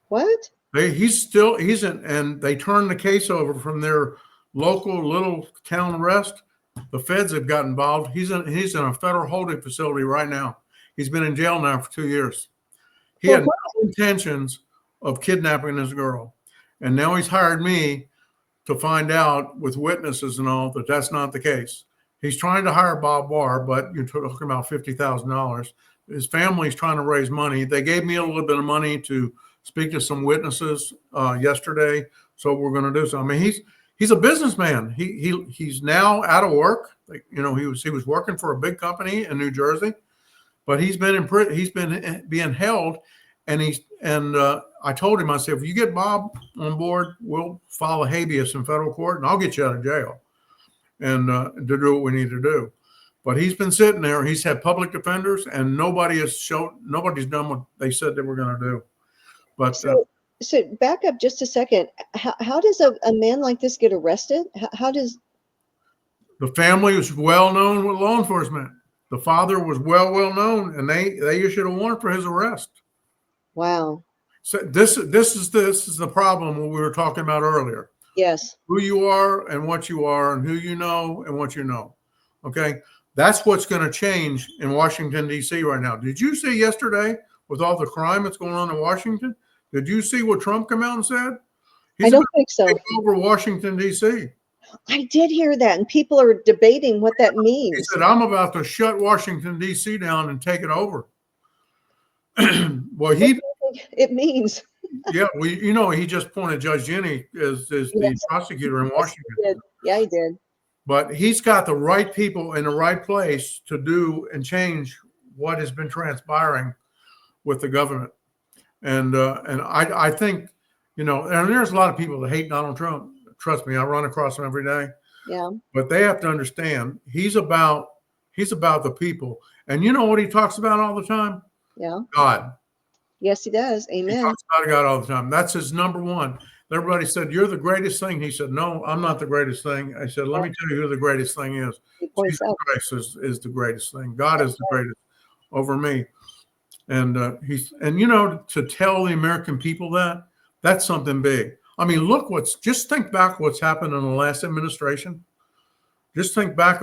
What? And they turned the case over from their local little town arrest. The feds have got involved. He's in a federal holding facility right now. He's been in jail now for 2 years. He had no intentions of kidnapping this girl. And now he's hired me to find out with witnesses and all that that's not the case. He's trying to hire Bob Barr, but you're talking about $50,000. His family's trying to raise money. They gave me a little bit of money to speak to some witnesses yesterday. So we're going to do so. I mean, He's a businessman. He's now out of work. Like, you know, he was working for a big company in New Jersey, but he's been in prison. He's been being held, and I told him, I said, if you get Bob on board, we'll file a habeas in federal court, and I'll get you out of jail, and to do what we need to do. But he's been sitting there. He's had public defenders, and nobody's done what they said they were going to do. But so back up just a second. How does a man like this get arrested? How does the family was well known with law enforcement? The father was well known, and they issued a warrant for his arrest. Wow. So this is the problem we were talking about earlier. Yes. Who you are and what you are, and who you know and what you know. Okay, that's what's going to change in Washington D.C. right now. Did you see yesterday with all the crime that's going on in Washington? Did you see what Trump came out and said? I don't think so. Take over Washington D.C. I did hear that, and people are debating what that means. He said, "I'm about to shut Washington D.C. down and take it over." Well, it means. Yeah, he just appointed Judge Jenny as the prosecutor in Washington. He did. Yeah, he did. But he's got the right people in the right place to do and change what has been transpiring with the government. And I think, and there's a lot of people that hate Donald Trump. Trust me, I run across them every day. Yeah. But they have to understand he's about the people. And you know what he talks about all the time? Yeah. God. Yes, he does. Amen. He talks about God all the time. That's his number one. Everybody said, "You're the greatest thing." He said, "No, I'm not the greatest thing." I said, "Let me tell you who the greatest thing is. Jesus Christ is the greatest thing. God is the greatest over me." And to tell the American people that's something big. I mean, just think back what's happened in the last administration. Just think back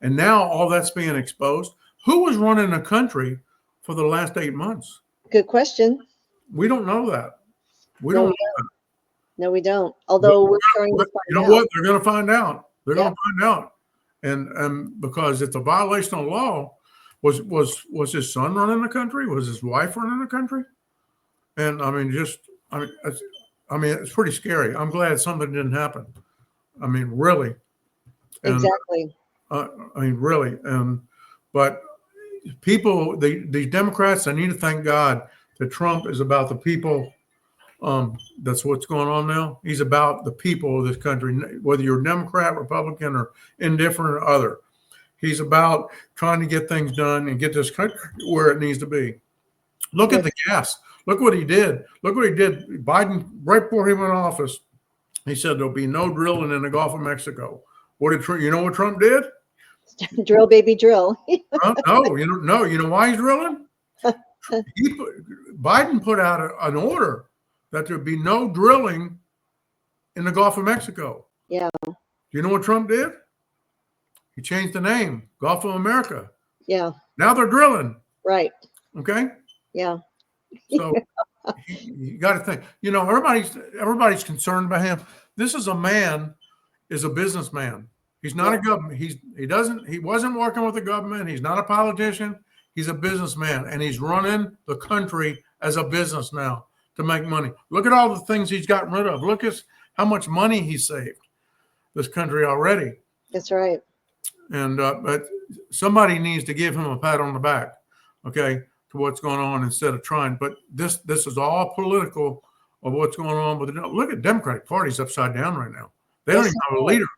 and now all that's being exposed. Who was running the country for the last 8 months? Good question. We don't know that. We don't know that. No, we don't. Although we're starting to find out. You know what? They're going to find out. They're going to find out. And because it's a violation of law. Was his son running the country? Was his wife running the country? And it's pretty scary. I'm glad something didn't happen. I mean, really. And, exactly. Really. But people, the Democrats, I need to thank God that Trump is about the people. That's what's going on now. He's about the people of this country, whether you're Democrat, Republican, or indifferent or other. He's about trying to get things done and get this country where it needs to be. Look at the gas. Look what he did. Look what he did. Biden, right before he went in office, he said there'll be no drilling in the Gulf of Mexico. You know what Trump did? Drill, baby, drill. No. You know why he's drilling? Biden put out an order that there'd be no drilling in the Gulf of Mexico. Yeah. Do you know what Trump did? He changed the name, Gulf of America. Yeah. Now they're drilling. Right. Okay. Yeah. So you got to think. Everybody's concerned about him. This is a businessman. He's not a government. He wasn't working with the government. He's not a politician. He's a businessman, and he's running the country as a business now to make money. Look at all the things he's gotten rid of. Look at how much money he saved this country already. That's right. And but somebody needs to give him a pat on the back, okay, to what's going on instead of trying. But this is all political of what's going on. But look at Democratic Party's upside down right now. They don't even have a leader.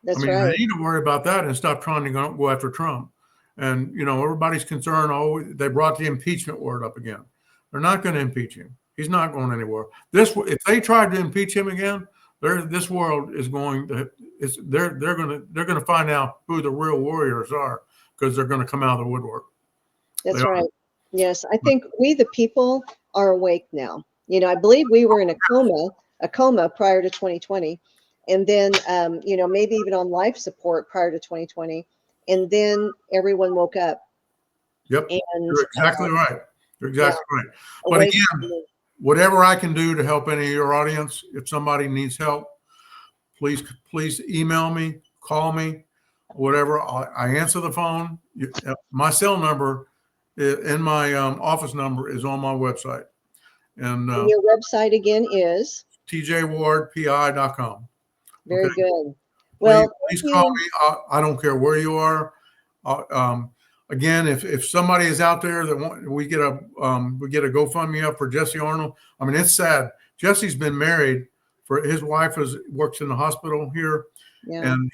That's right. They need to worry about that and stop trying to go after Trump. And everybody's concerned. Oh, they brought the impeachment word up again. They're not going to impeach him. He's not going anywhere. If they tried to impeach him again, this world is going to. They're going to find out who the real warriors are because they're going to come out of the woodwork. That's right. Yes, I think we the people are awake now. I believe we were in a coma prior to 2020, and then maybe even on life support prior to 2020, and then everyone woke up. Yep, and you're exactly right. You're exactly right. But again, whatever I can do to help any of your audience, if somebody needs help, please email me, call me, whatever. I answer the phone. My cell number and my office number is on my website. And your website again is? tjwardpi.com. Very Okay. good. Well, Please thank call you. me. I don't care where you are. Again, if somebody is out there that we get a GoFundMe up for Jesse Arnold. I mean, it's sad. Jesse's been married for his wife works in the hospital here, Yeah, and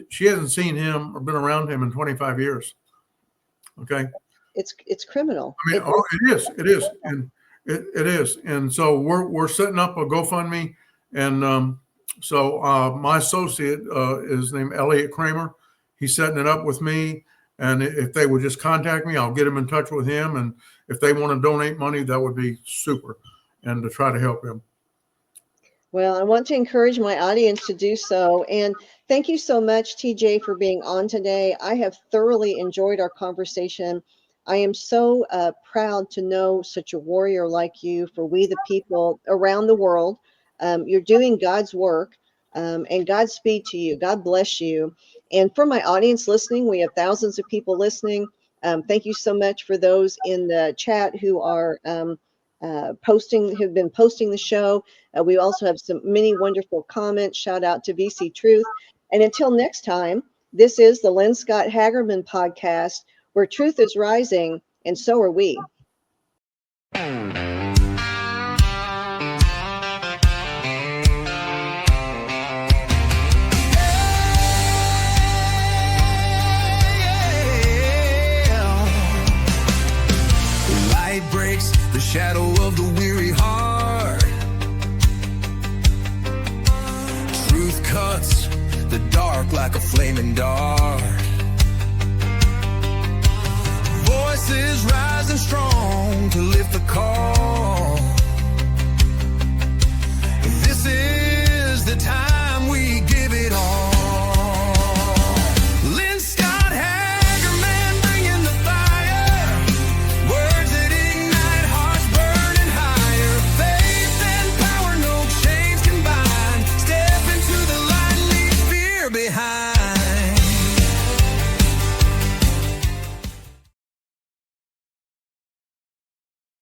she hasn't seen him or been around him in 25 years. Okay. it's criminal. I mean, it is, and it is, and so we're setting up a GoFundMe, and so my associate is named Elliot Kramer. He's setting it up with me, and if they would just contact me, I'll get them in touch with him, and if they want to donate money, that would be super, and to try to help him. Well, I want to encourage my audience to do so. And thank you so much, TJ, for being on today. I have thoroughly enjoyed our conversation. I am so proud to know such a warrior like you for we the people around the world. You're doing God's work, and Godspeed to you. God bless you. And for my audience listening, we have thousands of people listening. Thank you so much for those in the chat who are who've been posting the show. We also have many wonderful comments. Shout out to VC Truth. And until next time, this is the Lynne Scott Haggerman podcast, where truth is rising, and so are we. Light breaks the shadow of the weary heart. Truth cuts the dark like a flaming dart. Voices rising strong to lift the call.